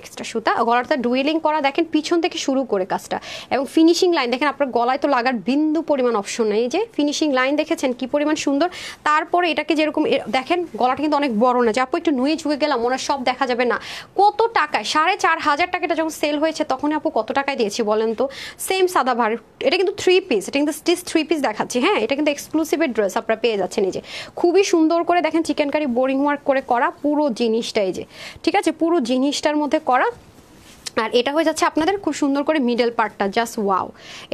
এক্সট্রা সুতা, গলাটাতে ডুইলিং করা দেখেন পিছন থেকে শুরু করে কাজটা, এবং ফিনিশিং লাইন দেখেন, আপনার গলায় তো লাগার বিন্দু পরিমাণ অপশন নেই, যে ফিনিশিং লাইন দেখেছেন কি পরিমাণ সুন্দর। তারপরে এটাকে যেরকম দেখেন গলাটা কিন্তু অনেক বড় না, যে আপু একটু নুয়ে ঝুঁকে গেলাম ওনার সব দেখা যাবে না, কত টাকায় 4,500 টাকাটা যখন সেল হয়েছে তখন আপু কত টাকায় দিয়েছি বলেন তো, সেম সাদা ভার। এটা কিন্তু 3 পিস, এটা কিন্তু স্টিচ 3 পিস দেখাচ্ছি, হ্যাঁ এটা কিন্তু এক্সক্লুসিভের ড্রেস আপনারা পেয়ে যাচ্ছেন। এই যে খুবই সুন্দর করে দেখেন চিকেন কারি বোরিং ওয়ার্ক করে করা পুরো জিনিসটা, এই যে ঠিক আছে পুরো জিনিসটার মধ্যে করা। আর এটা হয়ে যাচ্ছে আপনাদের খুব সুন্দর করে মিডল পার্টটা, জাস্ট ওয়াও।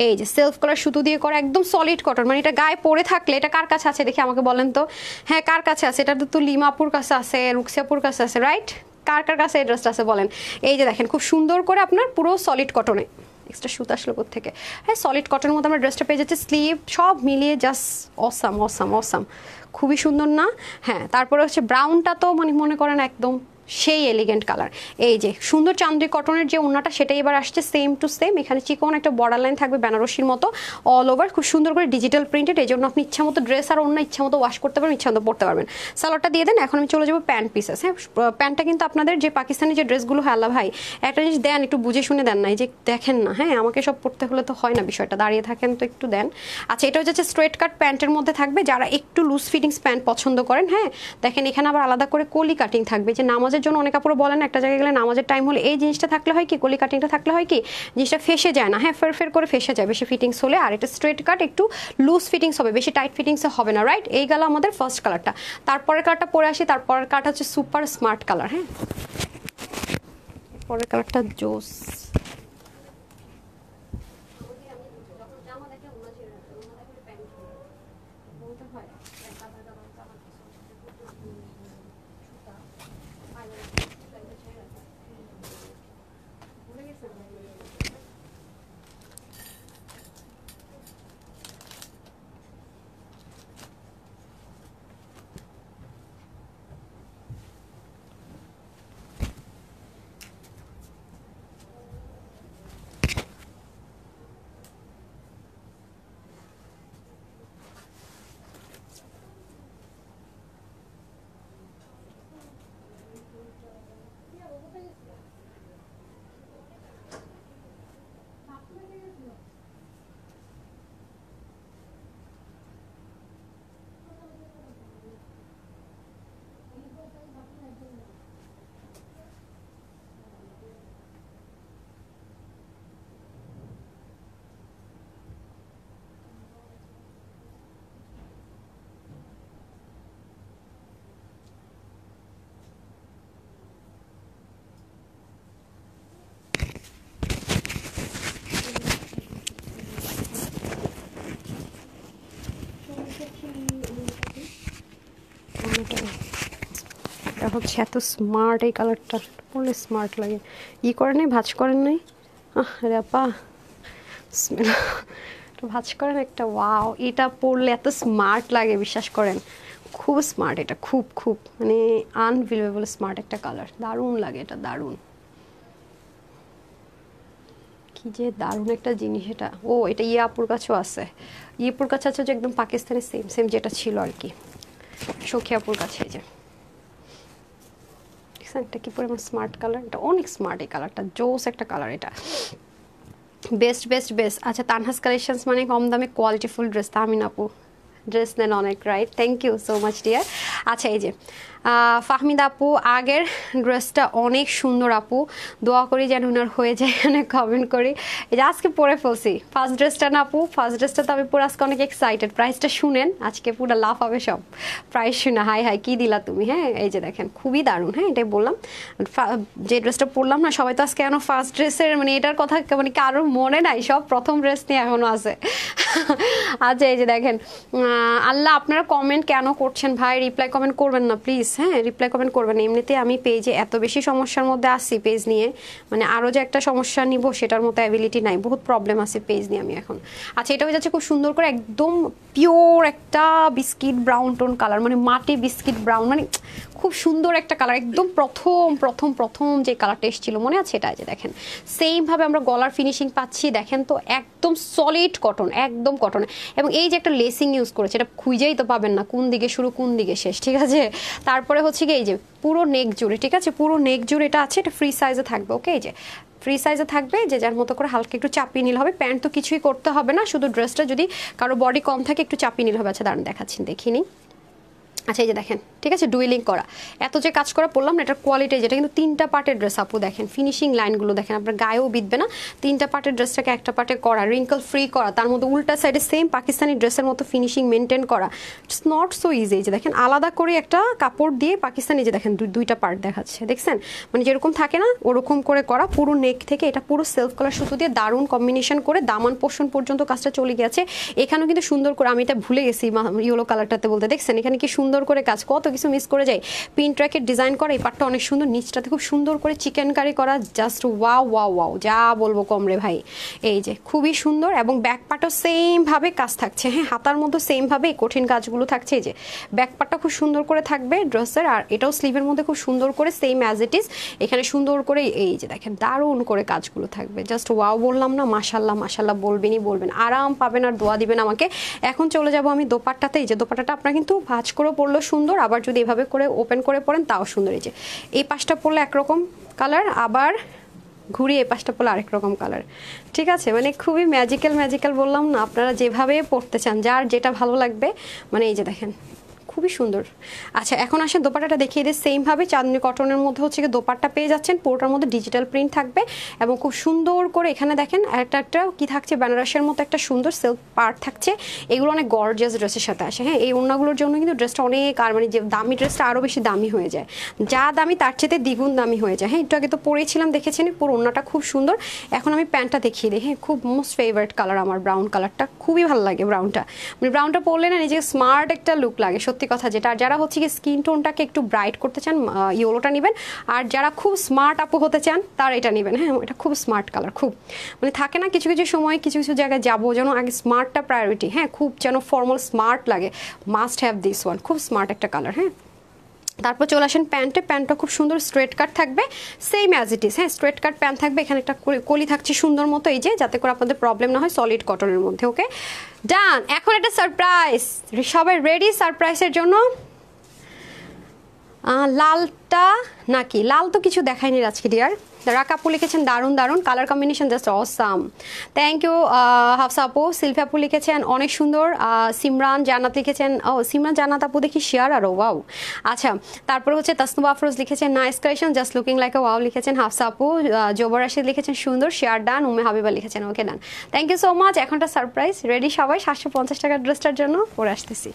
এই যে সেলফ কলার সুতো দিয়ে করা একদম সলিড কটন, মানে এটা গায়ে পরে থাকলে, এটা কার কাছে আছে দেখি আমাকে বলেন তো, হ্যাঁ কার কাছে আছে, এটা তো লিমাপুর কাছে আছে, রুকসিয়াপুর কাছে আছে, রাইট, কার কার কাছে এই ড্রেসটা আছে বলেন। এই যে দেখেন খুব সুন্দর করে আপনার পুরো সলিড কটনে, এক্সট্রা সুতা আসলো থেকে, হ্যাঁ সলিড কটনের মধ্যে আমরা ড্রেসটা পেয়ে যাচ্ছে, স্লিভ সব মিলিয়ে জাস্ট অসাম অসাম অসাম, খুবই সুন্দর না, হ্যাঁ। তারপরে হচ্ছে ব্রাউনটা তো মানে মনে করেন একদম সেই এলিগেন্ট কালার। এই যে সুন্দর চান্দ্রি কটনের যে ওড়নাটা সেটাই এবার আসছে সেম টু সেম, এখানে চিকন একটা বর্ডার লাইন থাকবে বেনারসির মতো অল ওভার, খুব সুন্দর করে ডিজিটাল প্রিন্টেড, এই জন্য আপনি ইচ্ছা মতো ড্রেস আর ওড়না ইচ্ছা মতো ওয়াশ করতে পারবেন, ইচ্ছা মতো পড়তে পারবেন। সালোয়ারটা দিয়ে দেন। এখন আমি চলে যাবো প্যান্ট পিসেস, হ্যাঁ প্যান্টটা কিন্তু আপনাদের যে পাকিস্তানি যে ড্রেসগুলো, হ্যাঁ আল্লাহ ভাই একটা জিনিস দেন একটু বুঝে শুনে দেন না, এই যে দেখেন না, হ্যাঁ আমাকে সব পড়তে হলে তো হয় না বিষয়টা, দাঁড়িয়ে থাকেন তো একটু দেন। আচ্ছা এটা হচ্ছে স্ট্রেট কাট প্যান্টের মধ্যে থাকবে, যারা একটু লুজ ফিটিংস প্যান্ট পছন্দ করেন, হ্যাঁ দেখেন এখানে আবার আলাদা করে কলি কাটিং থাকবে, যে নামাজের নামাজের জন্য অনেক আপুরা বলেন একটা জায়গায় গেলে নামাজের টাইম হলে এই জিনিসটা থাকলে হয় কি, কলি কাটিংটা থাকলে হয় কি জিনিসটা ফেসে যায় না, হ্যাঁ ফের করে ফেসে যায় বেশি ফিটিংস হলে। আর এটা স্ট্রেট কাট, একটু লুজ ফিটিংস হবে, বেশি টাইট ফিটিংস হবে না, রাইট? এই গেল আমাদের ফার্স্ট কালারটা। তারপরের কালারটা পরে আসি, তারপরের কালারটা হচ্ছে সুপার স্মার্ট কালার। হ্যাঁ, পরের কালারটা জোস। এটা হচ্ছে এত স্মার্ট, এই কালারটা পরলে স্মার্ট লাগে। ই করেন নাই, ভাঁজ করেন নাই? আরে আপা ভাঁজ করেন একটা। ওয়াও, এটা পরলে এত স্মার্ট লাগে, বিশ্বাস করেন খুব স্মার্ট এটা, খুব খুব মানে আনবিলিভেবল স্মার্ট একটা কালার, দারুণ লাগে এটা, দারুণ। কি যে দারুণ একটা জিনিস এটা। ও, এটা ইয়াপুর কাছেও আছে, ইয়াপুর কাছে আছে যে একদম পাকিস্তানের সেম সেম যেটা ছিল আর কি, সখিয়াপুর কাছে। যে এটা কি পরিমাণ স্মার্ট কালার, এটা অনেক স্মার্ট এই কালারটা, জোস একটা কালার এটা, বেস্ট বেস্ট বেস্ট। আচ্ছা, তানহাস কালেকশনস মানে কম দামে কোয়ালিটিফুল ড্রেস, তামিন আপু ড্রেস নেন অনেক, right? Thank you so much dear. আচ্ছা, এই যে ফাহমিদ আপু, আগের ড্রেসটা অনেক সুন্দর আপু, দোয়া করি যেন উনার হয়ে যায়, অনেক কমেন্ট করি। এই যে আজকে পরে ফেলছি ফার্স্ট ড্রেসটা না আপু, ফার্স্ট ড্রেসটা তো আমি পুরো আজকে অনেক এক্সাইটেড। প্রাইসটা শুনেন, আজকে পুরো লাভ হবে সব প্রাইস শুনে। হাই হাই, কি দিলা তুমি? হ্যাঁ, এই যে দেখেন খুবই দারুণ। হ্যাঁ, এটাই বললাম, যে ড্রেসটা পরলাম না, সবাই তো আজকে এখনো ফার্স্ট ড্রেসের মানে এটার কথা মানে কারোর মনে নাই, সব প্রথম ড্রেস নিয়ে এখনো আছে। আচ্ছা, এই যে দেখেন, আল্লাহ আপনারা কমেন্ট কেন করছেন ভাই? রিপ্লাই কমেন্ট করবেন না প্লিজ। হ্যাঁ, রিপ্লাই কমেন্ট করবেন। এমনিতে আমি পেজে এত বেশি সমস্যার মধ্যে আসছি পেজ নিয়ে, মানে আরও যে একটা সমস্যা নিব সেটার মতো অ্যাবিলিটি নাই, বহুত প্রবলেম আছে পেজ নিয়ে আমি এখন। আচ্ছা, এটা হয়ে যাচ্ছে খুব সুন্দর করে একদম পিওর একটা বিস্কিট ব্রাউন টোন কালার, মানে মাটি বিস্কিট ব্রাউন, মানে খুব সুন্দর একটা কালার, একদম প্রথম প্রথম প্রথম যে কালারটা এসেছিল মনে আছে, এটা যে দেখেন সেমভাবে আমরা গলার ফিনিশিং পাচ্ছি, দেখেন তো একদম সলিড কটন, একদম কটন। এবং এই যে একটা লেসিং ইউজ করেছে, এটা খুঁজেই তো পাবেন না কোন দিকে শুরু কোন দিকে শেষ, ঠিক আছে? তারপরে হচ্ছে কি, এই যে পুরো নেক জুড়ে, ঠিক আছে, পুরো নেক জুড়ে এটা আছে, এটা ফ্রি সাইজে থাকবে। ওকে, এই যে ফ্রি সাইজে থাকবে, যে যার মতো করে হালকা একটু চাপিয়ে নিলে হবে। প্যান্ট তো কিছুই করতে হবে না, শুধু ড্রেসটা যদি কারো বডি কম থাকে একটু চাপিয়ে নিলে হবে। আচ্ছা দাঁড়ান দেখাচ্ছি, দেখিনি। আচ্ছা, এই যে দেখেন, ঠিক আছে, ডুয়েলিং করা, এত যে কাজ করা পড়লাম না, এটার কোয়ালিটি যেটা কিন্তু 3টা পার্টের ড্রেস আপু, দেখেন ফিনিশিং লাইনগুলো দেখেন, আপনার গায়েও বিধবে না। 3টা পার্টের ড্রেসটাকে একটা পার্টে করা, রিঙ্কল ফ্রি করা, তার মধ্যে উল্টা সাইডে সেম পাকিস্তানি ড্রেসের মতো ফিনিশিং মেনটেন করা, ইটস নট সো ইজি। যে দেখেন আলাদা করে একটা কাপড় দিয়ে পাকিস্তানি, যে দেখেন 2টা পার্ট দেখাচ্ছে, দেখছেন মানে যেরকম থাকে না ওরকম করে করা, পুরো নেক থেকে এটা পুরো সেলফ কলার সুতো দিয়ে দারুণ কম্বিনেশন করে দামান পোর্শন পর্যন্ত কাজটা চলে গেছে। এখানেও কিন্তু সুন্দর করে, আমি এটা ভুলে গেছি ইয়েলো কালারটাতে বলতে, দেখছেন এখানে কি সুন্দর করে কাজ, কত কিছু মিস করে যায়। পিন ট্র্যাকের ডিজাইন করা, এই পার্টটা অনেক সুন্দর, নিচটাতে খুব সুন্দর করে চিকেন কারি করা, জাস্ট ওয়াও ওয়াও ওয়াও, যা বলবো কম রে ভাই। এই যে খুবই সুন্দর, এবং ব্যাক পার্টও সেম ভাবে কাজ থাকছে। হ্যাঁ, হাতার মধ্যে সেম ভাবে এই কঠিন কাজগুলো থাকছে। এই যে ব্যাক পার্টটা খুব সুন্দর করে থাকবে ড্রেসের, আর এটাও স্লিভের মধ্যে খুব সুন্দর করে সেম অ্যাজ ইট ইজ, এখানে সুন্দর করে এই যে দেখেন দারুণ করে কাজগুলো থাকবে। জাস্ট ওয়াও বললাম না, মাশাল্লাহ মাশাল্লাহ বলবেনই বলবেন, আরাম পাবেন আর দোয়া দিবেন আমাকে। এখন চলে যাব আমি দোপাট্টাতে। এই যে দোপাট্টাটা আপনারা কিন্তু ভাঁজ করে পরলেও সুন্দর, আবার যদি এভাবে করে ওপেন করে পরেন তাও সুন্দর। এই যে এই পাশটা পরলে একরকম কালার, আবার ঘুরিয়ে এই পাশটা পরলে আরেক রকম কালার, ঠিক আছে? মানে খুবই ম্যাজিক্যাল ম্যাজিক্যাল বললাম না, আপনারা যেভাবে পরতে চান, যার যেটা ভালো লাগবে, মানে এই যে দেখেন খুবই সুন্দর। আচ্ছা এখন আসেন দোপাট্টাটা দেখিয়ে দিই সেম ভাবে চাঁদনি কটনের মধ্যে হচ্ছে কি দোপাট্টা পেয়ে যাচ্ছেন, পুরোটার মধ্যে ডিজিটাল প্রিন্ট থাকবে এবং খুব সুন্দর করে এখানে দেখেন একটা একটা কি থাকছে বেনারসের মতো একটা সুন্দর সিল্ক পার্ট থাকছে, এগুলো অনেক গর্জিয়াস ড্রেসের সাথে আসে। হ্যাঁ এই ওড়নাগুলোর জন্য কিন্তু ড্রেসটা অনেক, আর মানে যে দামি ড্রেসটা আরও বেশি দামি হয়ে যায়, যা দামি তার চেয়ে দ্বিগুণ দামি হয়ে যায়। হ্যাঁ একটু আগে তো পরেছিলাম দেখেছেন, পুরো ওড়নাটা খুব সুন্দর। এখন আমি প্যান্টটা দেখিয়ে দিই। হ্যাঁ খুব মোস্ট ফেভারিট কালার আমার ব্রাউন কালারটা, খুবই ভালো লাগে ব্রাউনটা, মানে ব্রাউনটা পরলে না নিজে স্মার্ট একটা লুক লাগে সত্যি কথা যেটা। আর যারা হচ্ছে কি স্কিন টোনটাকে একটু ব্রাইট করতে চান ইয়েলোটা নেবেন, আর যারা খুব স্মার্ট আপু হতে চান তারা এটা নেবেন। হ্যাঁ এটা খুব স্মার্ট কালার, খুব মানে থাকে না কিছু কিছু সময় কিছু কিছু জায়গায় যাবো যেন আগে স্মার্টটা প্রায়োরিটি, হ্যাঁ খুব যেন ফর্মাল স্মার্ট লাগে, মাস্ট হ্যাভ দিস ওয়ান, খুব স্মার্ট একটা কালার। হ্যাঁ তারপর চলে আসেন প্যান্টে, প্যান্টটা খুব সুন্দর স্ট্রেট কাট থাকবে সেম অ্যাজ ইট ইজ। হ্যাঁ স্ট্রেট কাট প্যান্ট থাকবে, এখানে একটা কলি থাকছে সুন্দর মতো, এই যে যাতে করে আপনাদের প্রবলেম না হয়, সলিড কটনের মধ্যে। ওকে ডান। এখন একটা সারপ্রাইজ, সবাই রেডি সারপ্রাইজের জন্য? লালটা নাকি, লাল তো কিছু দেখায়নি আজকে ডিয়ার। রাকাপু লিখেছেন দারুণ দারুণ colour combination, just awesome, thank you. Hafsa আপু, শিল্পী আপু লিখেছেন অনেক সুন্দর। সিমরান জান্নাত লিখেছেন, ও সিমরান জান্নাত আপু দেখি শেয়ার আরও ওয়াও। আচ্ছা তারপর হচ্ছে তাসনুবা আফরোজ লিখেছেন nice collection, just looking like a wow লিখেছেন হাফসা আপু। জোবর রাশিদ লিখেছেন সুন্দর, শেয়ার ডান। উমে হাবিবা লিখেছেন okay done, thank you so much. এখনটা সারপ্রাইজ রেডি সবাই 750 টাকার ড্রেসটার জন্য পরে আসতেছি।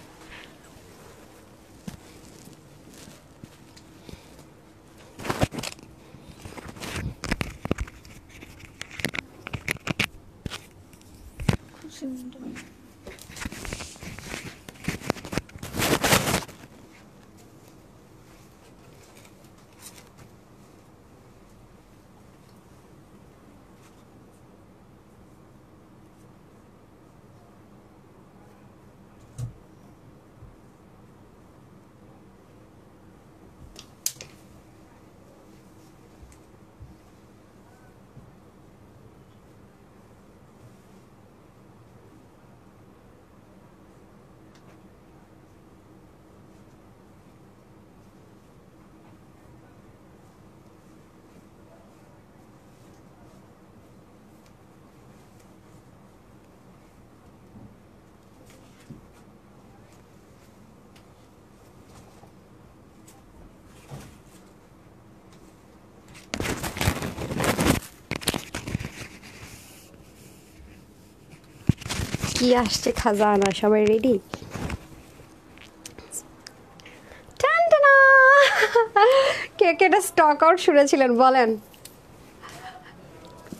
কি আসছে খাজানা, সবাই রেডি? কে কে এটা স্টক আউট শুনেছিলেন বলেন?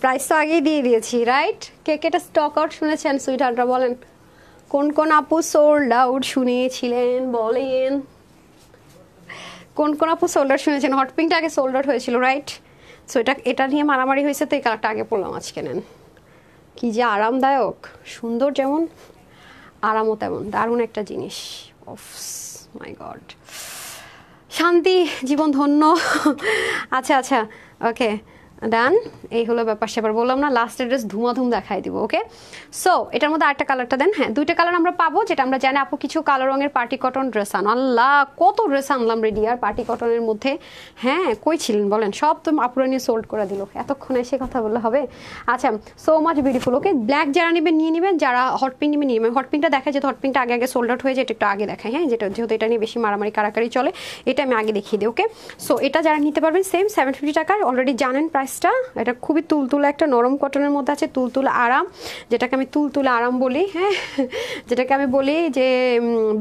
প্রাইস তো আগেই দিয়ে দিয়েছি রাইট। কে কে এটা স্টক আউট শুনেছেন সুইটহার্টরা বলেন? কোন কোন আপু সোল্ড আউট শুনেছিলেন বলেন? কোন কোন আপু সোল্ড আউট শুনেছেন? হট পিঙ্কটা আগে সোল্ড আউট হয়েছিল রাইট। সো এটা নিয়ে মারামারি হয়েছে তো এই কালারটা আগে পড়লাম আজকে। নেন কি যে আরামদায়ক, সুন্দর যেমন আরামও তেমন, দারুণ একটা জিনিস। অফ মাই গড, শান্তি, জীবন ধন্য। আচ্ছা আচ্ছা ওকে ডান। এই হলো ব্যাপার স্যাপার, বললাম না লাস্টের ড্রেস ধুমাধুম দেখাই দিব। ওকে সো এটার মধ্যে আরেকটা কালারটা দেন। হ্যাঁ দুইটা কালার আমরা পাবো, যেটা আমরা জানি আপু কিছু কালো রঙের পার্টি কটন ড্রেস আনো। আল্লাহ কত ড্রেস আনলাম রেডি আর পার্টি কটনের মধ্যে। হ্যাঁ কই ছিলেন বলেন? সব তো আপুরা নিয়ে সোল্ড করে দিল, এতক্ষণ এসে কথা বললে হবে? আচ্ছা so much beautiful. Okay black যারা নেবেন নিয়ে নেবেন, যারা হট পিঙ্ক নেবেন নিয়ে নেবেন। হট পিঙ্কটা দেখায় যেহেতু হট পিঙ্কটা আগে আগে সোল্ড আউট হয়ে যায়, এটা একটু আগে দেখায়। হ্যাঁ যেটা যেহেতু এটা নিয়ে বেশি মারামারি কারাকারি চলে, এটা আমি আগে দেখিয়ে দিই। ওকে সো এটা যারা নিতে পারবেন সেম 750 টাকার, অলরেডি জানেন প্রাইসটা। এটা খুবই তুলতুলে একটা নরম কটনের মধ্যে আছে, তুলতুলে আরাম, যেটাকে আমি তুলতুলে আরাম বলি। হ্যাঁ যেটাকে আমি বলি যে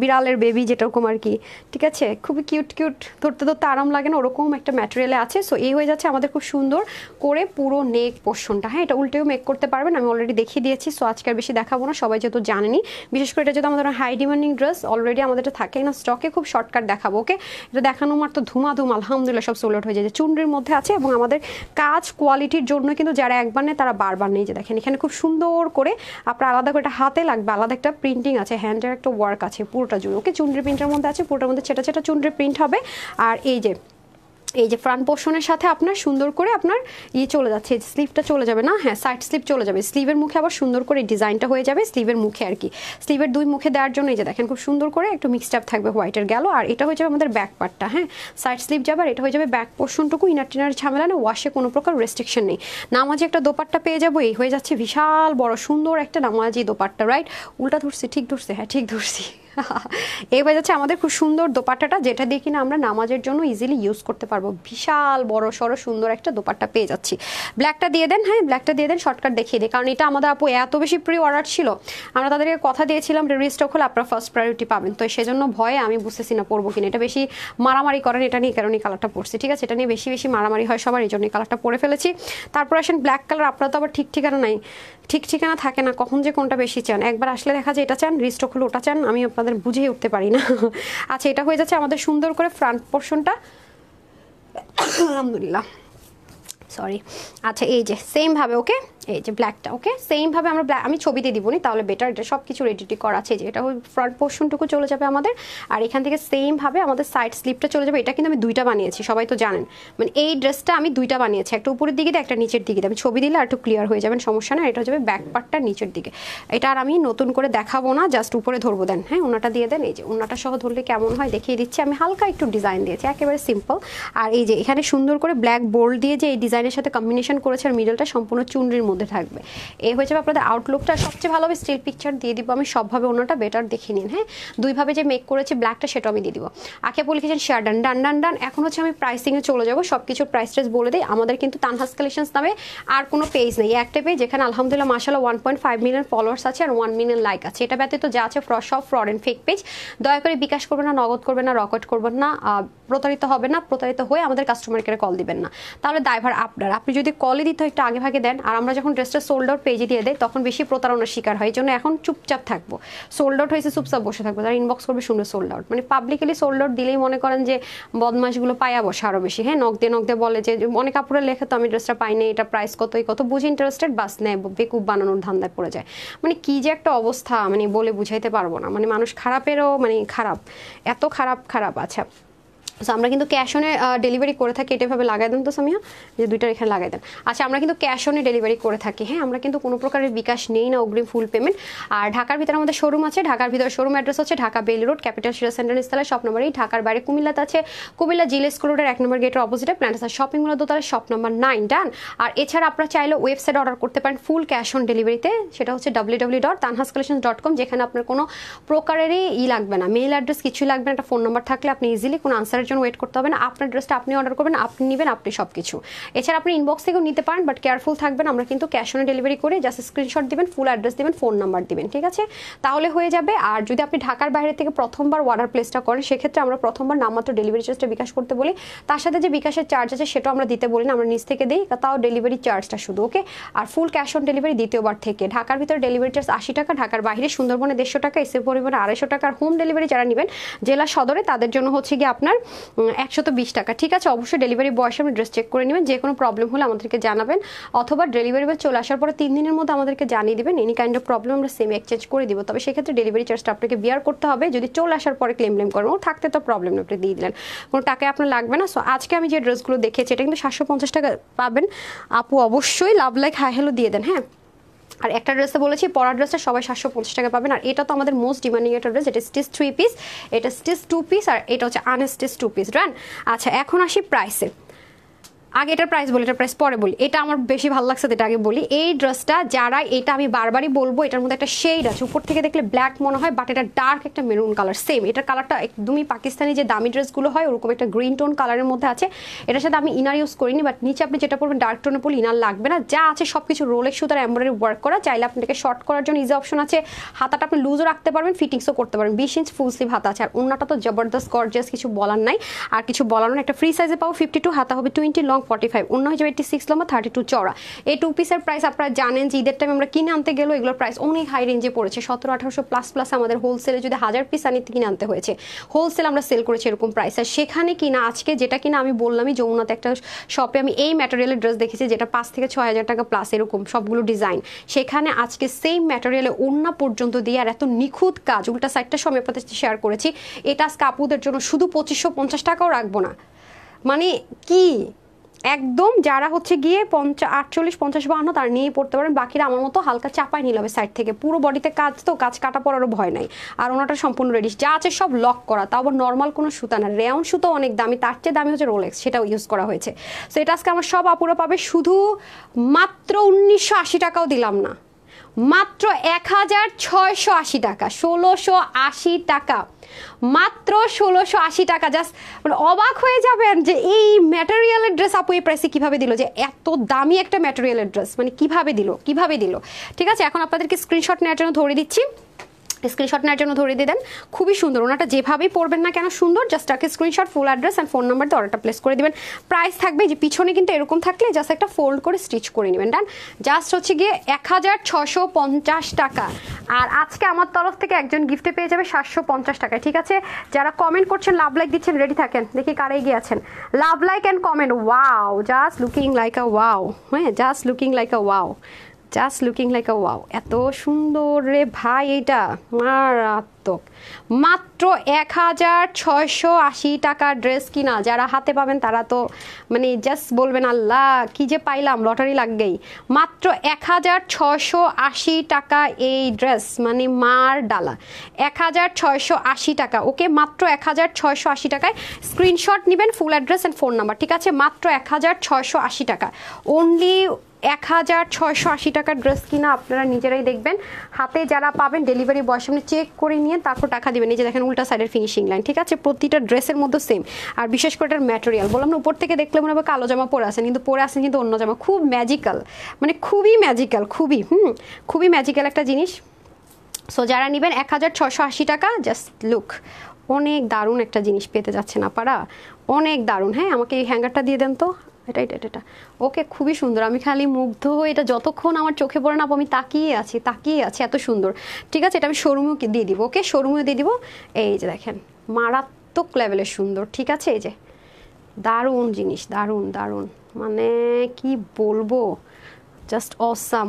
বিড়ালের বেবি যেরকম আর কি, ঠিক আছে? খুবই কিউট কিউট, ধরতে ধরতে আরাম লাগে না, ওরকম একটা ম্যাটেরিয়ালে আছে। সো এই হয়ে যাচ্ছে আমাদের খুব সুন্দর করে পুরো নেক পোর্শনটা। হ্যাঁ এটা উল্টেও মেক করতে পারবেন, আমি অলরেডি দেখিয়ে দিয়েছি। সো আজকে আর বেশি দেখাবো না, সবাই যেহেতু জানেনি। বিশেষ করে এটা যেহেতু আমাদের হাই ডিমান্ডিং ড্রেস, অলরেডি আমাদের এটা থাকে না স্টকে, খুব শর্টকাট দেখাবো। ওকে এটা দেখানো মাত্র ধুমাধুম আলহামদুলিল্লাহ সব সোল্ড আউট হয়ে যায়। চুনরির মধ্যে আছে এবং আমাদের কাজ কোয়ালিটির জন্য কিন্তু যারা একবার নেয় তারা বারবার নেই। যে দেখেন এখানে খুব সুন্দর করে আপনার আলাদা করে একটা হাতে লাগবে, আলাদা একটা প্রিন্টিং আছে, হ্যান্ডের একটা ওয়ার্ক আছে পুরোটা জুড়ে। ওকে চুনরি প্রিন্টের মধ্যে আছে, পুরোটার মধ্যে ছেটা ছেটা চুনরি প্রিন্ট হবে। আর এই যে ফ্রন্ট পোর্শনের সাথে আপনার সুন্দর করে আপনার চলে যাচ্ছে, স্লিভটা চলে যাবে না, হ্যাঁ সাইড স্লিভ চলে যাবে, স্লিভের মুখে আবার সুন্দর করে ডিজাইনটা হয়ে যাবে স্লিভের মুখে আর কি। স্লিভের দুই মুখে দেওয়ার জন্য এই যে দেখেন খুব সুন্দর করে একটু মিক্সড আপ থাকবে হোয়াইটের গেল। আর এটা হয়ে যাবে আমাদের ব্যাক পার্টটা, হ্যাঁ সাইড স্লিভ যাবে। আর এটা হয়ে যাবে ব্যাক পোর্শনটুকু, ইনার টিনার ঝামেলা না, ওয়াশে কোনো প্রকার রেস্ট্রিকশন নেই। নামাজি একটা দোপাট্টা পেয়ে যাবো, এই হয়ে যাচ্ছে বিশাল বড় সুন্দর একটা নামাজি দোপাট্টা রাইট। উল্টা ধরছি ঠিক ধরছে? হ্যাঁ ঠিক ধরছি। এই হয়ে যাচ্ছে আমাদের খুব সুন্দর দোপাট্টাটা, যেটা দিয়ে কিনা আমরা নামাজের জন্য ইজিলি ইউজ করতে পারবো। বিশাল বড় সড়ো সুন্দর একটা দোপাট্টা পেয়ে যাচ্ছি। ব্ল্যাকটা দিয়ে দেন, হ্যাঁ ব্ল্যাকটা দিয়ে দেন, শর্টকাট দেখিয়ে দিই, কারণ এটা আমাদের আপু এত বেশি প্রি অর্ডার ছিল, আমরা তাদেরকে কথা দিয়েছিলাম রিস্টক হলে আপনারা ফার্স্ট প্রায়োরিটি পাবেন। তো সেজন্য ভয়ে আমি বুঝতেছি না পরবো কিনা, এটা বেশি মারামারি করেন এটা নিয়ে, কারণ এই কালারটা পড়ছে, ঠিক আছে, এটা নিয়ে বেশি বেশি মারামারি হয় সবার, এই জন্য এই কালারটা পরে ফেলেছি। তারপর আসেন ব্ল্যাক কালার, আপনারা তো আবার ঠিক ঠিকানা নাই, ঠিক ঠিকানা থাকে না কখন যে কোনটা বেশি চান, একবার আসলে দেখা যায় এটা চান, রিস্টক হলে ওটা চান, আমি আপনাদের বুঝিয়ে উঠতে পারি না। আচ্ছা, এটা হয়ে যাচ্ছে আমাদের সুন্দর করে ফ্রন্ট পোর্শনটা, আলহামদুলিল্লাহ সরি। আচ্ছা এই যে সেম ভাবে, ওকে এই যে ব্ল্যাকটা, ওকে সেম ভাবে আমরা আমি ছবিতে দিব নি তাহলে বেটার, এটা সব কিছু রেডি করা আছে, যে এটা ফ্রন্ট পোর্শনটুকু চলে যাবে আমাদের, আর এখান থেকে সেম ভাবে আমাদের সাইড স্লিপটা চলে যাবে। এটা কিন্তু আমি দুইটা বানিয়েছি, সবাই তো জানেন, মানে এই ড্রেসটা আমি দুইটা বানিয়েছি, একটা উপরের দিকে দিয়ে একটা নিচের দিকে দিয়ে, আমি ছবি দিলে আর একটু ক্লিয়ার হয়ে যাবেন, সমস্যা না। এটা হয়ে যাবে ব্যাক পার্টটা নিচের দিকে, এটা আর আমি নতুন করে দেখাবো না, জাস্ট উপরে ধরবো দেন, হ্যাঁ ওনাটা দিয়ে দেন, এই যে ওনাটা সহ ধরলে কেমন হয় দেখিয়ে দিচ্ছি, আমি হালকা একটু ডিজাইন দিয়েছি, একেবারে সিম্পল। আর এই যে এখানে সুন্দর করে ব্ল্যাক বোল্ড দিয়ে যে এই ডিজাইনের সাথে কম্বিনেশন করেছে, আর মিডলটা সম্পূর্ণ চুনরির মধ্যে থাকবে। এই হয়ে যাবে আপনাদের আউটলুকটা। সবচেয়ে ভালো হবে স্টিল পিকচার দিয়ে দিব আমি সবভাবে, ওনাটা বেটার দেখে নিন, হ্যাঁ দুইভাবে যে মেক করেছি ব্ল্যাকটা সেটা আমি দিয়ে দিব। আঁকে বলে লিখেছেন শেয়ার ডান ডান ডান ডান। এখন হচ্ছে আমি প্রাইসিংয়ে চলে যাবো, সব কিছুর প্রাইস ট্রেস বলে দিই। আমাদের কিন্তু তানহাস কালেকশনস নামে আর কোনো পেজ নেই, একটা পেজ যেখানে আলহামদুলিল্লাহ মাশাআল্লাহ 1.5 মিলিয়ন ফলোয়ার্স আছে আর 1 মিলিয়ন লাইক আছে। এটা ব্যতীত যা আছে সব ফ্রড অ্যান্ড ফেক পেজ। দয়া করে বিকাশ করবেন না, নগদ করবেন না, রকেট করবেন না, প্রতারিত হবে না, প্রতারিত হয়ে আমাদের কাস্টমার কেয়ারে কল দিবেন না, তাহলে দায়ভার আপনার। আপনি যদি কলই দিতে একটু আগে ভাগে দেন, আর আমরা যখন ড্রেসটা সোল্ড আউট পেজে দিয়ে দেয় তখন বেশি প্রতারণার শিকার হয়, এই জন্য এখন চুপচাপ থাকবো, সোল্ড আউট হয়েছে চুপচাপ বসে থাকবো, তারা ইনবক্স করবে শুনবে সোল্ড আউট, মানে পাবলিকলি সোল্ড আউট দিলেই মনে করেন যে বদমাশগুলো পায়া বসে আরো বেশি, হ্যাঁ নক দিয়ে বলে যে অনেক কাপড়ে লেখে তো আমি ড্রেসটা পাইনি, এটা প্রাইস কত বুঝে ইন্টারেস্টেড, বাস নেয় বেকুব বানানোর ধান্দায় পড়ে যায়। মানে কি যে একটা অবস্থা, মানে বলে বুঝাইতে পারবো না, মানে মানুষ খারাপেরও মানে খারাপ, এত খারাপ। আচ্ছা সো আমরা কিন্তু ক্যাশ অনে ডেলিভারি করে থাকি, এটাভাবে লাগাই দেন তো সামিয়া, যে দুইটা এখানে লাগাই দেন। আচ্ছা আমরা কিন্তু ক্যাশ অনে ডেলিভারি করে থাকি, হ্যাঁ আমরা কিন্তু কোনো প্রকারের বিকাশ নেই না, অগ্রিম ফুল পেমেন্ট। আর ঢাকার ভিতরে আমাদের শোরুম আছে, ঢাকার ভিতরে শোরুম অ্যাড্রেস হচ্ছে ঢাকা বেইলি রোড ক্যাপিটাল শিরা সেন্টার ইস্তালা শপ নম্বর 8। ঢাকার বাইরে কুমিল্লাতে আছে, কুমিল্লা জিএল স্কুল রোডের 1 নম্বর গেটের অপোজিটে প্ল্যান্টাসা শপিং মল দোতলা শপ নম্বর 9 ডান। আর এছাড়া আপনারা চাইলে ওয়েবসাইট অর্ডার করতে পারেন ফুল ক্যাশ অন ডেলিভারিতে, সেটা হচ্ছে www.tanhascollections.com, যেখানে আপনার কোনো প্রকারেরই লাগবে না, মেইল অ্যাড্রেস কিছু লাগবে না, একটা ফোন নাম্বার থাকলে আপনি ইজিলি কোনো আনসারের জন্য ওয়েট করতে হবে না, আপনার ড্রেসটা আপনি অর্ডার করবেন, আপনি নেবেন, আপনি সব কিছু। এছাড়া আপনি ইনবক্স থেকেও নিতে পারেন, বাট কেয়ারফুল থাকবেন, আমরা কিন্তু ক্যাশ অন ডেলিভারি করে জাস্ট স্ক্রিনশট দিবেন, ফুল অ্যাড্রেস দিবেন, ফোন নাম্বার দিবেন, ঠিক আছে, তাহলে হয়ে যাবে। আর যদি আপনি ঢাকার বাইরে থেকে প্রথমবার অর্ডার প্লেসটা করেন, সেক্ষেত্রে আমরা প্রথমবার নামমাত্র ডেলিভারি চার্জটা বিকাশ করতে বলি, তার সাথে যে বিকাশের চার্জ আছে সেটাও আমরা দিতে বলি না, আমরা নিজ থেকে দিই, তাও ডেলিভারি চার্জটা শুধু, ওকে। আর ফুল ক্যাশ অন ডেলিভারি দ্বিতীয়বার থেকে ঢাকার ভিতরে ডেলিভারি চার্জ 80 টাকা, ঢাকার বাইরে সুন্দরবনে 150 টাকা, এসে পরিমাণে 250 টাকা, আর হোম ডেলিভারি যারা নেবেন জেলা সদরে তাদের জন্য হচ্ছে গিয়ে আপনার 120 টাকা, ঠিক আছে। অবশ্যই ডেলিভারি বয়ের সামনে ড্রেস চেক করে নেবেন, যে কোনো প্রবলেম হলে আমাদেরকে জানাবেন, অথবা ডেলিভারি বয় চলে আসার পরে 3 দিনের মধ্যে আমাদেরকে জানিয়ে দিবেন, এনি কাইন্ড অফ প্রবলেম আমরা সেম এক্সচেঞ্জ করে দিব, তবে সেক্ষেত্রে ডেলিভারি চার্জটা আপনাকে বিয়ার করতে হবে, যদি চলে আসার পরে ক্লেম করেন, ও থাকতে তো প্রবলেম আপনি দিয়ে দিলেন, কোনো টাকায় আপনার লাগবে না। সো আজকে আমি যে ড্রেসগুলো দেখেছি এটা কিন্তু 750 টাকা পাবেন। আপু অবশ্যই লাভ লাইক হাই হ্যালো দিয়ে দেন, হ্যাঁ। আর একটা ড্রেসে বলেছি পরার ড্রেসটা সবাই 750 টাকা পাবেন, আর এটা তো আমাদের মোস্ট ডিমান্ডিং একটা ড্রেস, এটা স্টিচ 3 পিস, এটা স্টিচ 2 পিস, আর এটা হচ্ছে আনস্টিচ 2 পিস, রান। আচ্ছা এখন আসি প্রাইসে, আগে এটার প্রাইস বলি, এটার প্রাইস পরে বলি, এটা আমার বেশি ভালো লাগছে এটা আগে বলি। এই ড্রেসটা যারা, এটা আমি বারবারই বলবো, এটার মধ্যে একটা শেড আছে, উপর থেকে দেখলে ব্ল্যাক মনে হয়, বাট এটা ডার্ক একটা মেরুন কালার, সেম এটার কালারটা একদমই পাকিস্তানি যে দামি ড্রেসগুলো হয় ওরকম একটা গ্রিন টোন কালারের মধ্যে আছে। এটার সাথে আমি ইনার ইউজ করিনি, বাট নিচে আপনি যেটা পড়বেন ডার্ক টোনে পড়লে ইনার লাগবে না, যা আছে সব কিছু রোলেক্স সুতার এমব্রয়ডারি ওয়ার্ক করা, চাইলে আপনাকে শর্ট করার জন্য ইজি অপশন আছে, হাতাটা আপনি লুজও রাখতে পারবেন, ফিটিংসও করতে পারবেন, 20 ইঞ্চ ফুল স্লিভ হাতা আছে। আর ওন্নাটা তো জবরদস্ত গর্জিয়াস, কিছু বলার নাই, আর কিছু বলার না, একটা ফ্রি সাইজে পাবো 52, হাতা হবে 20, লং 45, অন্য 86 লম্বা 32 চওড়া। এই 2 পিসের প্রাইস আপনারা জানেন যে ঈদের টাইম আমরা কিনে আনতে গেলেও এগুলোর প্রাইস অনেক হাই রেঞ্জে পড়েছে, 1700-1800 প্লাস আমাদের হোলসেলে যদি 1000 পিস কিনে আনতে হয়েছে, হোলসেল আমরা সেল করেছি এরকম প্রাইস। আর সেখানে কিনা আজকে যেটা কিনা আমি বললামই, যমুনাতে একটা শপে আমি এই ম্যাটেরিয়ালের ড্রেস দেখেছি যেটা 5 থেকে 6000 টাকা প্লাস এরকম সবগুলো ডিজাইন, সেখানে আজকে সেম ম্যাটেরিয়ালে ওড়না পর্যন্ত দিয়ে আর এত নিখুঁত কাজ, উল্টা সাইডটা সময় আপনাদের সাথে শেয়ার করেছি, এটা আজকে আপুদের জন্য শুধু 2550 টাকাও রাখবো না, মানে কি একদম যারা হচ্ছে গিয়ে 48, 50, 52 তারা নিয়ে পড়তে পারেন, বাকিরা আমার মতো হালকা চাপায় নিল হবে সাইড থেকে, পুরো বডিতে কাজ, তো কাজ কাটা পড়ারও ভয় নাই। আর ওনাটা সম্পূর্ণ রেডি, যা আছে সব লক করা, তাও আবার নর্মাল কোনো সুতা না, রেয়ন সুতো অনেক দামি, তার চেয়ে দামি হচ্ছে রোলেক্স, সেটাও ইউজ করা হয়েছে। সো এটা আজকে আমার সব আপুরা পাবে শুধু মাত্র 1980 টাকাও দিলাম না, মাত্র 1680 টাকা, 1680 টাকা, মাত্র 1680 টাকা। জাস্ট মানে অবাক হয়ে যাবেন যে এই ম্যাটেরিয়ালের ড্রেস আপু এই প্রাইসে কিভাবে দিল, যে এত দামি একটা ম্যাটেরিয়ালের ড্রেস মানে কিভাবে দিল। ঠিক আছে, এখন আপনাদেরকে স্ক্রিনশট নেওয়ার জন্য ধরে দিচ্ছি, স্ক্রিনশট নেওয়ার জন্য ধরে দিয়ে দেন। খুবই সুন্দর, ওনাটা যেভাবেই পড়বেন না কেন সুন্দর। জাস্ট তাকে screenshot, full address and phone number দিয়ে অর্ডারটা প্লেস করে দিবেন। প্রাইস থাকবে যে পিছনে কিন্তু এরকম থাকলে জাস্ট একটা ফোল্ড করে স্টিচ করে নেবেন। ডান, জাস্ট হচ্ছে গিয়ে 1650 টাকা। আর আজকে আমার তরফ থেকে একজন গিফটে পেয়ে যাবে 750 টাকায়। ঠিক আছে, যারা কমেন্ট করছেন, লাভ লাইক দিচ্ছেন, রেডি থাকেন, দেখি কারা এগিয়ে আছেন। Love like and comment. Wow, just looking like a wow, হ্যাঁ just looking like a wow, just looking like a wow. এত সুন্দর রে ভাই, এইটা মারাত্মক। মাত্র 1680 টাকার ড্রেস কিনা যারা হাতে পাবেন তারা তো মানে জাস্ট বলবেন আল্লাহ কি যে পাইলাম, লটারি লাগবেই। মাত্র 1680 টাকা এই ড্রেস, মানে মার ডালা। 1680 টাকা, ওকে, মাত্র 1680 টাকায়। স্ক্রিনশট নেবেন, ফুল অ্যাড্রেস অ্যান্ড ফোন নাম্বার। ঠিক আছে, মাত্র 1680 টাকা অনলি। 1680 টাকার ড্রেস কিনা আপনারা নিজেরাই দেখবেন। হাতে যারা পাবেন ডেলিভারি বয়ের সামনে চেক করে নিয়ে তারপর টাকা দিবেন। এই যে দেখেন উল্টা সাইডের ফিনিশিং লাইন। ঠিক আছে, প্রতিটা ড্রেসের মধ্যে সেম। আর বিশেষ করে এটার ম্যাটেরিয়াল বললাম না, উপর থেকে দেখলে মনে হবে কালো জামা পরে আসেন, কিন্তু পরে আসেন কিন্তু অন্য জামা। খুব ম্যাজিক্যাল, মানে খুবই ম্যাজিক্যাল, খুবই ম্যাজিক্যাল একটা জিনিস। সো যারা নেবেন 1680 টাকা, জাস্ট লুক, অনেক দারুণ একটা জিনিস পেতে যাচ্ছেন আপনারা, অনেক দারুণ। হ্যাঁ, আমাকে এই হ্যাঙ্গারটা দিয়ে দেন তো, এটা ওকে, খুবই সুন্দর। আমি খালি মুগ্ধ হয়ে, এটা যতক্ষণ আমার চোখে পড়ে না আমি তাকিয়ে আছি, এত সুন্দর। ঠিক আছে, এটা আমি শোরুমেও দিয়ে দিব, ওকে, শোরুমেও দিয়ে দিব। এই যে দেখেন মারাত্মক লেভেলের সুন্দর। ঠিক আছে, এই যে দারুণ জিনিস, দারুণ, মানে কি বলবো, জাস্ট অসাম,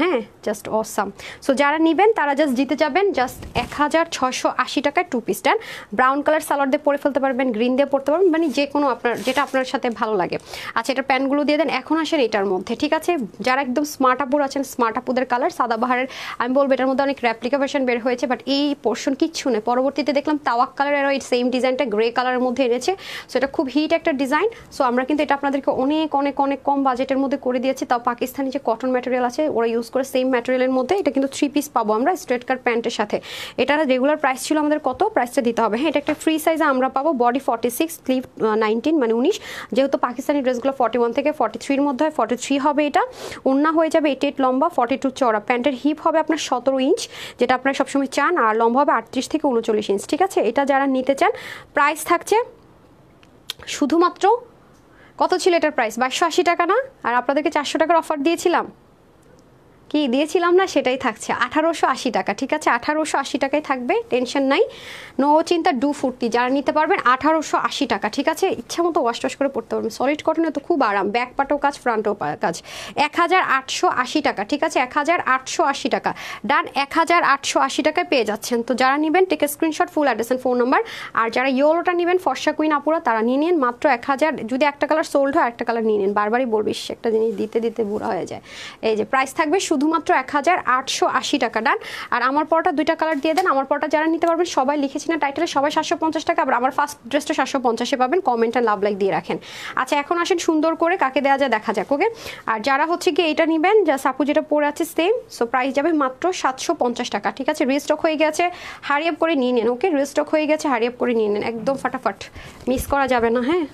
হ্যাঁ জাস্ট অসাম। সো যারা নেবেন তারা জাস্ট জিতে যাবেন জাস্ট 1680 টাকায় টু পিস। ডান, ব্রাউন কালার সালোয়ার দিয়ে পরে ফেলতে পারবেন, গ্রিন দিয়ে পরতে পারবেন, মানে যে কোনো আপনার যেটা আপনার সাথে ভালো লাগে। আচ্ছা, এটা প্যান্টগুলো দিয়ে দেন। এখন আসেন এটার মধ্যে। ঠিক আছে, যারা একদম স্মার্ট আপুর আছেন, স্মার্ট আপুদের কালার সাদাবাহারের, আমি বলবো এটার মধ্যে অনেক রেপ্লিকা ভার্সন বের হয়েছে, বাট এই পোর্শন কিচ্ছু নেই। পরবর্তীতে দেখলাম তাওয়াক কালারেরও এই সেম ডিজাইনটা গ্রে কালারের মধ্যে এনেছে। সো এটা খুব হিট একটা ডিজাইন। সো আমরা কিন্তু এটা আপনাদেরকে অনেক কম বাজেটের মধ্যে করে দিয়েছি, তাও পাকিস্তানি কটন ম্যাটেরিয়াল আছে ওরা ইউজ করে সেম ম্যাটেরিয়ালের মধ্যে। এটা কিন্তু 3 পিস পাবো আমরা স্ট্রেট কাট প্যান্টের সাথে। এটার রেগুলার প্রাইস ছিল আমাদের কত, প্রাইসটা দিতে হবে। হ্যাঁ, এটা একটা ফ্রি সাইজে আমরা পাবো, বডি 46, স্লিভ 19 মানে 19। যেহেতু পাকিস্তানি ড্রেসগুলো 41 থেকে 43-র মধ্যে হয়, 43 হবে এটা। ওড়না হয়ে যাবে 88 লম্বা, 42 চওড়া। প্যান্টের হিপ হবে আপনার 17 ইঞ্চ, যেটা আপনারা সবসময় চান, আর লম্বা হবে 38 থেকে 39 ইঞ্চ। ঠিক আছে, এটা যারা নিতে চান প্রাইস থাকছে শুধুমাত্র, কত ছিল এটার প্রাইস, 2280 টাকা না? আর আপনাদেরকে 400 টাকার অফার দিয়েছিলাম, কি দিয়েছিলাম না, সেটাই থাকছে 1880 টাকা। ঠিক আছে, 1880 টাকায় থাকবে, টেনশন নাই, নো চিন্তা, ডু ফুর্তি। যারা নিতে পারবেন 1880 টাকা। ঠিক আছে, ইচ্ছা মতো ওয়াশ টশ করে পড়তে পারবেন। সলিড কটনে তো খুব আরাম, ব্যাক পাটেও কাজ, ফ্রন্টেও কাজ। 1880 টাকা। ঠিক আছে, 1880 টাকা। ডান, 1880 টাকায় পেয়ে যাচ্ছেন। তো যারা নেবেন take screenshot, full address and phone number. আর যারা ইয়েলোটা নেবেন, ফর্সা কুইন আপুরা, তারা নিয়ে নিন মাত্র 1000। যদি একটা কালার সোল্ড হয় একটা কালার নিয়ে নিন, বারবারই বলবিস, একটা জিনিস দিতে দিতে বুড়া হয়ে যায়। এই যে প্রাইস থাকবে শুধুমাত্র 1880 টাকা। ডান, আর আমার পরটা 2টা কালার দিয়ে দেন। আমার পরটা যারা নিতে পারবেন সবাই লিখেছি না টাইটেলে, সবাই 750 টাকা। আবার আমার ফার্স্ট ড্রেসটা 750-এ পাবেন, কমেন্ট আর লাভ লাইক দিয়ে রাখেন। আচ্ছা, এখন আসেন সুন্দর করে কাকে দেওয়া যায় দেখা যাক, ওকে। আর যারা হচ্ছে কি এটা নেবেন, যা সাপু যেটা পরে আছে সেম, সো প্রাইস যাবে মাত্র 750 টাকা। ঠিক আছে, রিস্টক হয়ে গেছে, হারি আপ করে নিয়ে নেন, ওকে, রিস্টক হয়ে গেছে, হারি আপ করে নিয়ে নেন, একদম ফাটাফাট, মিস করা যাবে না। হ্যাঁ,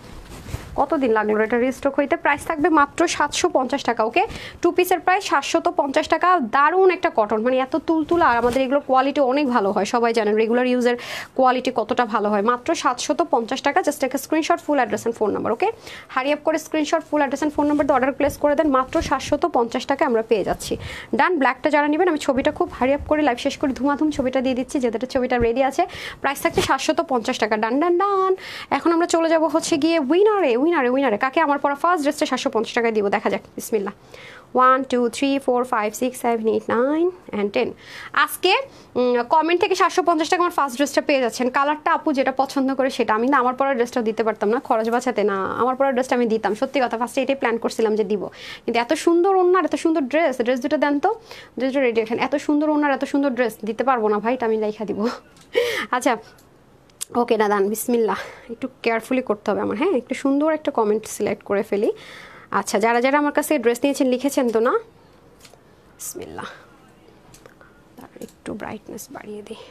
কতদিন লাগলো এটা রিস্টক হইতে। প্রাইস থাকবে মাত্র 750 টাকা, ওকে। টু পিসের প্রাইস 750 টাকা। দারুণ একটা কটন, মানে এত তুলতুলা, আর আমাদের এগুলোর কোয়ালিটি অনেক ভালো হয়, সবাই জানেন রেগুলার ইউজের কোয়ালিটি কতটা ভালো হয়। মাত্র 750 টাকা। জাস্ট একটা screenshot, full address and phone number, okay. Hurry up করে screenshot, full address and phone number দিয়ে অর্ডার প্লেস করে দেন, মাত্র 750 টাকা আমরা পেয়ে যাচ্ছি। ডান, ব্ল্যাকটা যারা নেবেন, আমি ছবিটা খুব হারি আপ করে লাইভ শেষ করে ধুমাধুম ছবিটা দিয়ে দিচ্ছি, যেটা ছবিটা রেডি আছে। প্রাইস থাকছে 750 টাকা। ডান ডান ডান। এখন আমরা চলে যাব হচ্ছে গিয়ে উইনারে। কাকে আমার পরা ফার্স্ট ড্রেসটা 750 টাকায় দিব, দেখা যাক। বিসমিল্লাহ। 1 2 3 4 5 6 7 8 9 and 10। আজকে কমেন্ট থেকে 750 টাকা আমার ফার্স্ট ড্রেসটা পেয়ে যাচ্ছেন। কালারটা আপু যেটা পছন্দ করে সেটা। আমি না আমার পরা ড্রেসটা দিতে পারতাম না, খরচ বাঁচাতে না, আমার পরা ড্রেসটা আমি দিতাম, সত্যি কথা। ফার্স্টে এটাই প্ল্যান করছিলাম যে দিব, কিন্তু এত সুন্দর ওনার, এত সুন্দর ড্রেস দুটো দেন তো, ড্রেস দুটো রেডি রাখেন। এত সুন্দর ওনার, এত সুন্দর ড্রেস দিতে পারবো না ভাই, এটা আমি লেখা দিব। আচ্ছা, ওকে না, দান বিসমিল্লাহ, একটু কেয়ারফুলি করতে হবে আমার। হ্যাঁ, একটু সুন্দর একটা কমেন্ট সিলেক্ট করে ফেলি। আচ্ছা, যারা যারা আমার কাছে ড্রেস নিয়েছেন লিখেছেন তো না? বিসমিল্লাহ। একটু ব্রাইটনেস বাড়িয়ে দিই,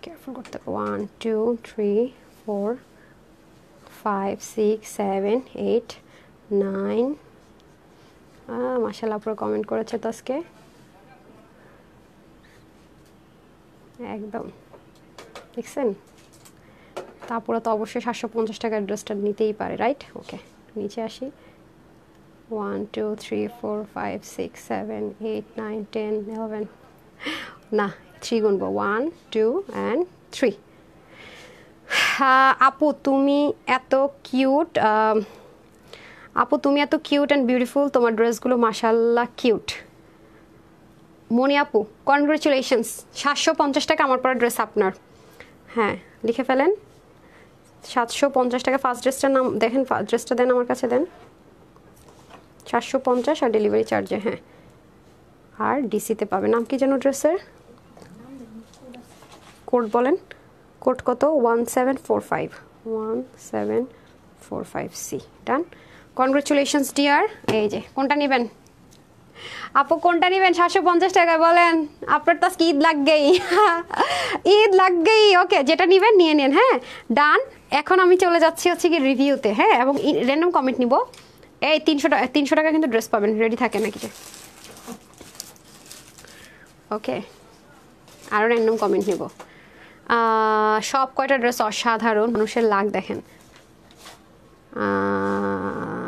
কেয়ারফুল করতে। 1 2 3 4 5 6 7 8 9 মাশাআল্লাহ পুরো কমেন্ট করেছে তো আজকে একদম, দেখছেন? তারপরে তো অবশ্যই 750 টাকার ড্রেসটা নিতেই পারে, রাইট? ওকে, নিচে আসি। 1 2 3 4 5 6 7 8 9 10 11 না 3 গুনবো, 1 2 and 3। আপু তুমি এত কিউট, আপু তুমি এত কিউট অ্যান্ড বিউটিফুল, তোমার ড্রেসগুলো মাশাআল্লাহ কিউট। মনি আপু কনগ্রেচুলেশনস, 750 টাকা আমার পরা ড্রেস আপনার। হ্যাঁ লিখে ফেলেন, 750 টাকা। ফার্স্ট ড্রেসটার নাম দেখেন, ফার্স্ট ড্রেসটা দেন আমার কাছে, দেন। 750 আর ডেলিভারি চার্জে, হ্যাঁ। আর ডিসিতে পাবে। নাম কি যেন ড্রেসের? কোড বলেন, কোড কত? 1745 1745 সি। ডান, কনগ্রেচুলেশনস ডিয়ার। এই যে কোনটা নেবেন আপু, কোনটা নেবেন? 750 টাকা বলেন। আপনার তো ঈদ লাগবেই, ঈদ লাগবেই। ওকে, যেটা নেবেন নিয়ে নেন। হ্যাঁ ডান। এখন আমি চলে যাচ্ছি হচ্ছে কি রিভিউতে, হ্যাঁ, এবং র্যান্ডম কমেন্ট নিব। এই 300 টাকা কিন্তু ড্রেস পাবেন, রেডি থাকে নাকি যে? ওকে, আরও র্যান্ডম কমেন্ট নিব। সব কয়টা ড্রেস অসাধারণ, মানুষের লাগ দেখেন।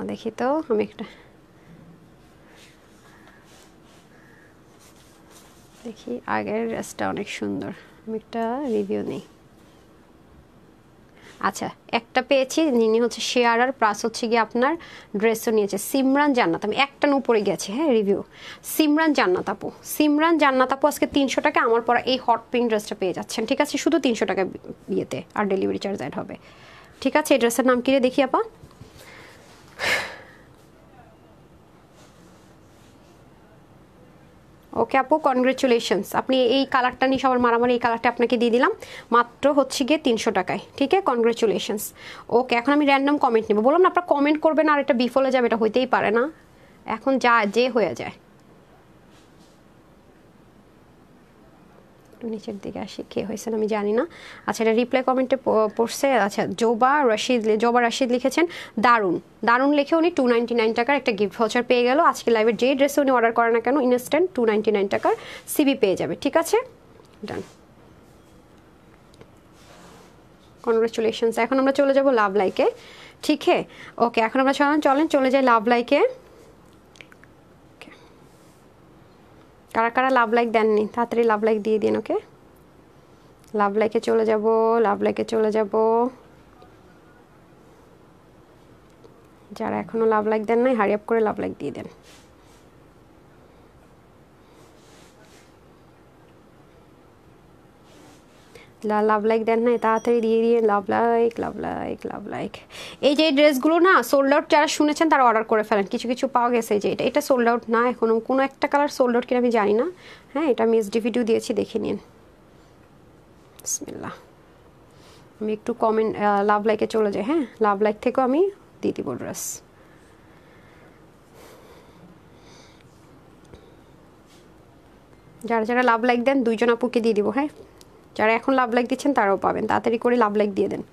দেখি তো আমি একটা দেখি, আগের ড্রেসটা অনেক সুন্দর, আমি একটা রিভিউ নিই। আচ্ছা, একটা পেয়েছি, যিনি হচ্ছে শেয়ারার প্লাস হচ্ছে গিয়ে আপনার ড্রেসও নিয়েছে, সিমরান জান্নাত। আমি একটা উপরে গেছি, হ্যাঁ রিভিউ। সিমরান জান্নাত আপু, সিমরান জান্নাত আপু আজকে 300 টাকা আমার পরা এই হট পিঙ্ক ড্রেসটা পেয়ে যাচ্ছেন। ঠিক আছে, শুধু 300 টাকা ইয়েতে, আর ডেলিভারি চার্জ অ্যাড হবে। ঠিক আছে, এই ড্রেসের নাম কি রে দেখি আপা? ওকে আপু, কনগ্রেচুলেশনস। আপনি এই কালারটা নিয়ে সবার মারামারি, এই কালারটা আপনাকে দিয়ে দিলাম মাত্র হচ্ছে গিয়ে 300 টাকায়। ঠিক আছে, কনগ্রেচুলেশনস। ওকে, এখন আমি র্যান্ডম কমেন্ট নেব। বললাম না আপনারা কমেন্ট করবেন আর এটা বিফলে যাবে, এটা হইতেই পারে না, এখন যা যে হয়ে যায়। নিচের দিকে আসি, কে হয়েছেন আমি জানি না। আচ্ছা, এটা রিপ্লাই কমেন্টে পড়ছে। আচ্ছা, জোবা রাশিদ লিখেছেন দারুণ, দারুণ লিখে উনি 299 টাকার একটা গিফট ভাউচার পেয়ে গেল। আজকে লাইভের যে ড্রেসে উনি অর্ডার করে না কেন, ইনস্ট্যান্ট 299 টাকার সিবি পেয়ে যাবে। ঠিক আছে, ডান, কনগ্রেচুলেশনস। এখন আমরা চলে যাব লাভ লাইকে। ঠিক আছে, ওকে, এখন আমরা চলেন চলে যাই লাভ লাইকে। কারা কারা লাভ লাইক দেননি তাড়াতাড়ি লাভ লাইক দিয়ে দিন। ওকে, লাভ লাইকে চলে যাব, লাভ লাইকে চলে যাব। যারা এখনো লাভ লাইক দেন নাই, হারি আপ করে লাভ লাইক দিয়ে দেন। লাভ লাইক দেন নাই, তাড়াতাড়ি দিয়ে দিয়ে লাভ like, love like, love like. এই যে ড্রেসগুলো না সোল্ড আউট, যারা শুনেছেন তারা অর্ডার করে ফেলেন। কিছু কিছু পাওয়া গেছে, যে এটা সোল্ড আউট না, এখনো কোনো একটা কালার সোল্ড আউট কিনা আমি জানি না। হ্যাঁ, এটা আমি এসডি ভিডিও দিয়েছি, দেখে নিন। বিসমিল্লাহ। আমি একটু কমেন্ট লাভ লাইকে চলে যাই। হ্যাঁ, লাভ লাইক থেকেও আমি দিয়ে দিব ড্রেস। যারা যারা লাভ লাইক দেন 2 জন আপুকে দিয়ে দিব। হ্যাঁ, যারা এখন লাভ লাইক দিচ্ছেন তারাও পাবেন, তাড়াতাড়ি করে লাভ লাইক দিয়ে দেন।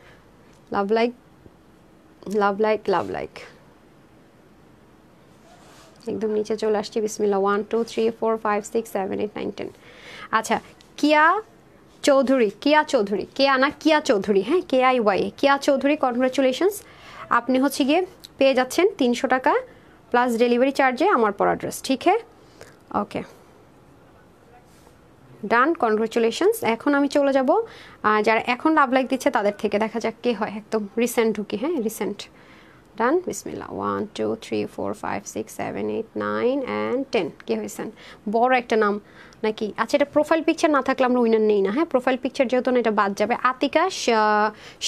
Love like, love like, love like. একদম নিচে চলে আসছি। বিসমিল্লাহ। 1 2 3 4 5 6 7 8 9 10। আচ্ছা, কিয়া চৌধুরী, কিয়া চৌধুরী, কেয়া না কিয়া চৌধুরী, হ্যাঁ KIY, কিয়া চৌধুরী, কনগ্রেচুলেশনস। আপনি হচ্ছে গিয়ে পেয়ে যাচ্ছেন 300 টাকা প্লাস ডেলিভারি চার্জে আমার পরা ড্রেস। ঠিক আছে, ওকে ডান, কনগ্রেচুলেশনস। এখন আমি চলে যাব যারা এখন লাভ লাইক দিচ্ছে তাদের থেকে, দেখা যাক কে হয়। একদম রিসেন্ট ঢুকি, হ্যাঁ রিসেন্ট। ডান, বিসমিল্লাহ। 1 2 3 4 5 6 7 8 9 and 10। কে হয়েছেন? বড় একটা নাম নাকি? আচ্ছা, এটা প্রোফাইল পিকচার না থাকলে আমরা উইনার নেই না। হ্যাঁ, প্রোফাইল পিকচার যেহেতু না, এটা বাদ যাবে। আতিকা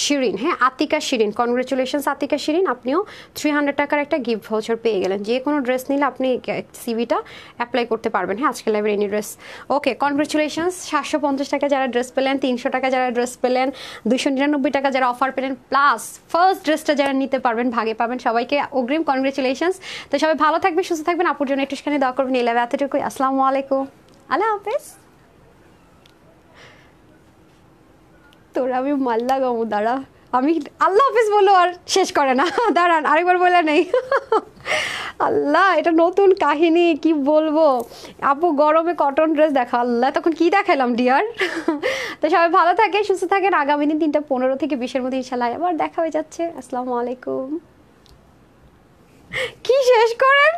শিরিন, হ্যাঁ আতিকা শিরিন, কনগ্রেচুলেশনস আতিকা শিরিন। আপনিও 300 টাকার একটা গিফট ভাউচার পেয়ে গেলেন। যে কোনো ড্রেস নিলে আপনি সিভিটা অ্যাপ্লাই করতে পারবেন। হ্যাঁ, আজকে লাইভের এনি ড্রেস। ওকে, কনগ্রেচুলেশনস। 750 টাকা যারা ড্রেস পেলেন, 300 টাকা যারা ড্রেস পেলেন, 299 টাকা যারা অফার পেলেন, প্লাস ফার্স্ট ড্রেসটা যারা নিতে পারবেন, ভাগে পাবেন, সবাইকে অগ্রিম কনগ্রেচুলেশনস। তো সবাই ভালো থাকবেন, সুস্থ থাকবেন। আপুর জন্য একটুখানি দোয়া করবেন। এই লাইভে এতটুকুই। আসসালামু আলাইকুম। আল্লাহ হাফেজ। তোরা আমি মাল্লা গামু, দাঁড়া আমি আল্লাহ হাফিজ বলো আর শেষ করে না, দাঁড়ান আরেকবার বলে নেই। আল্লাহ এটা নতুন কাহিনী, কি বলবো। আপু গরমে কটন ড্রেস দেখা, আল্লাহ তখন কি দেখালাম ডিয়ার। তো সবাই ভালো থাকে, সুস্থ থাকেন। আগামী দিন 3:15 থেকে 20-এর মধ্যে ইনশাল্লাহ আবার দেখা হয়ে যাচ্ছে। আসসালামু আলাইকুম। কি শেষ করেন।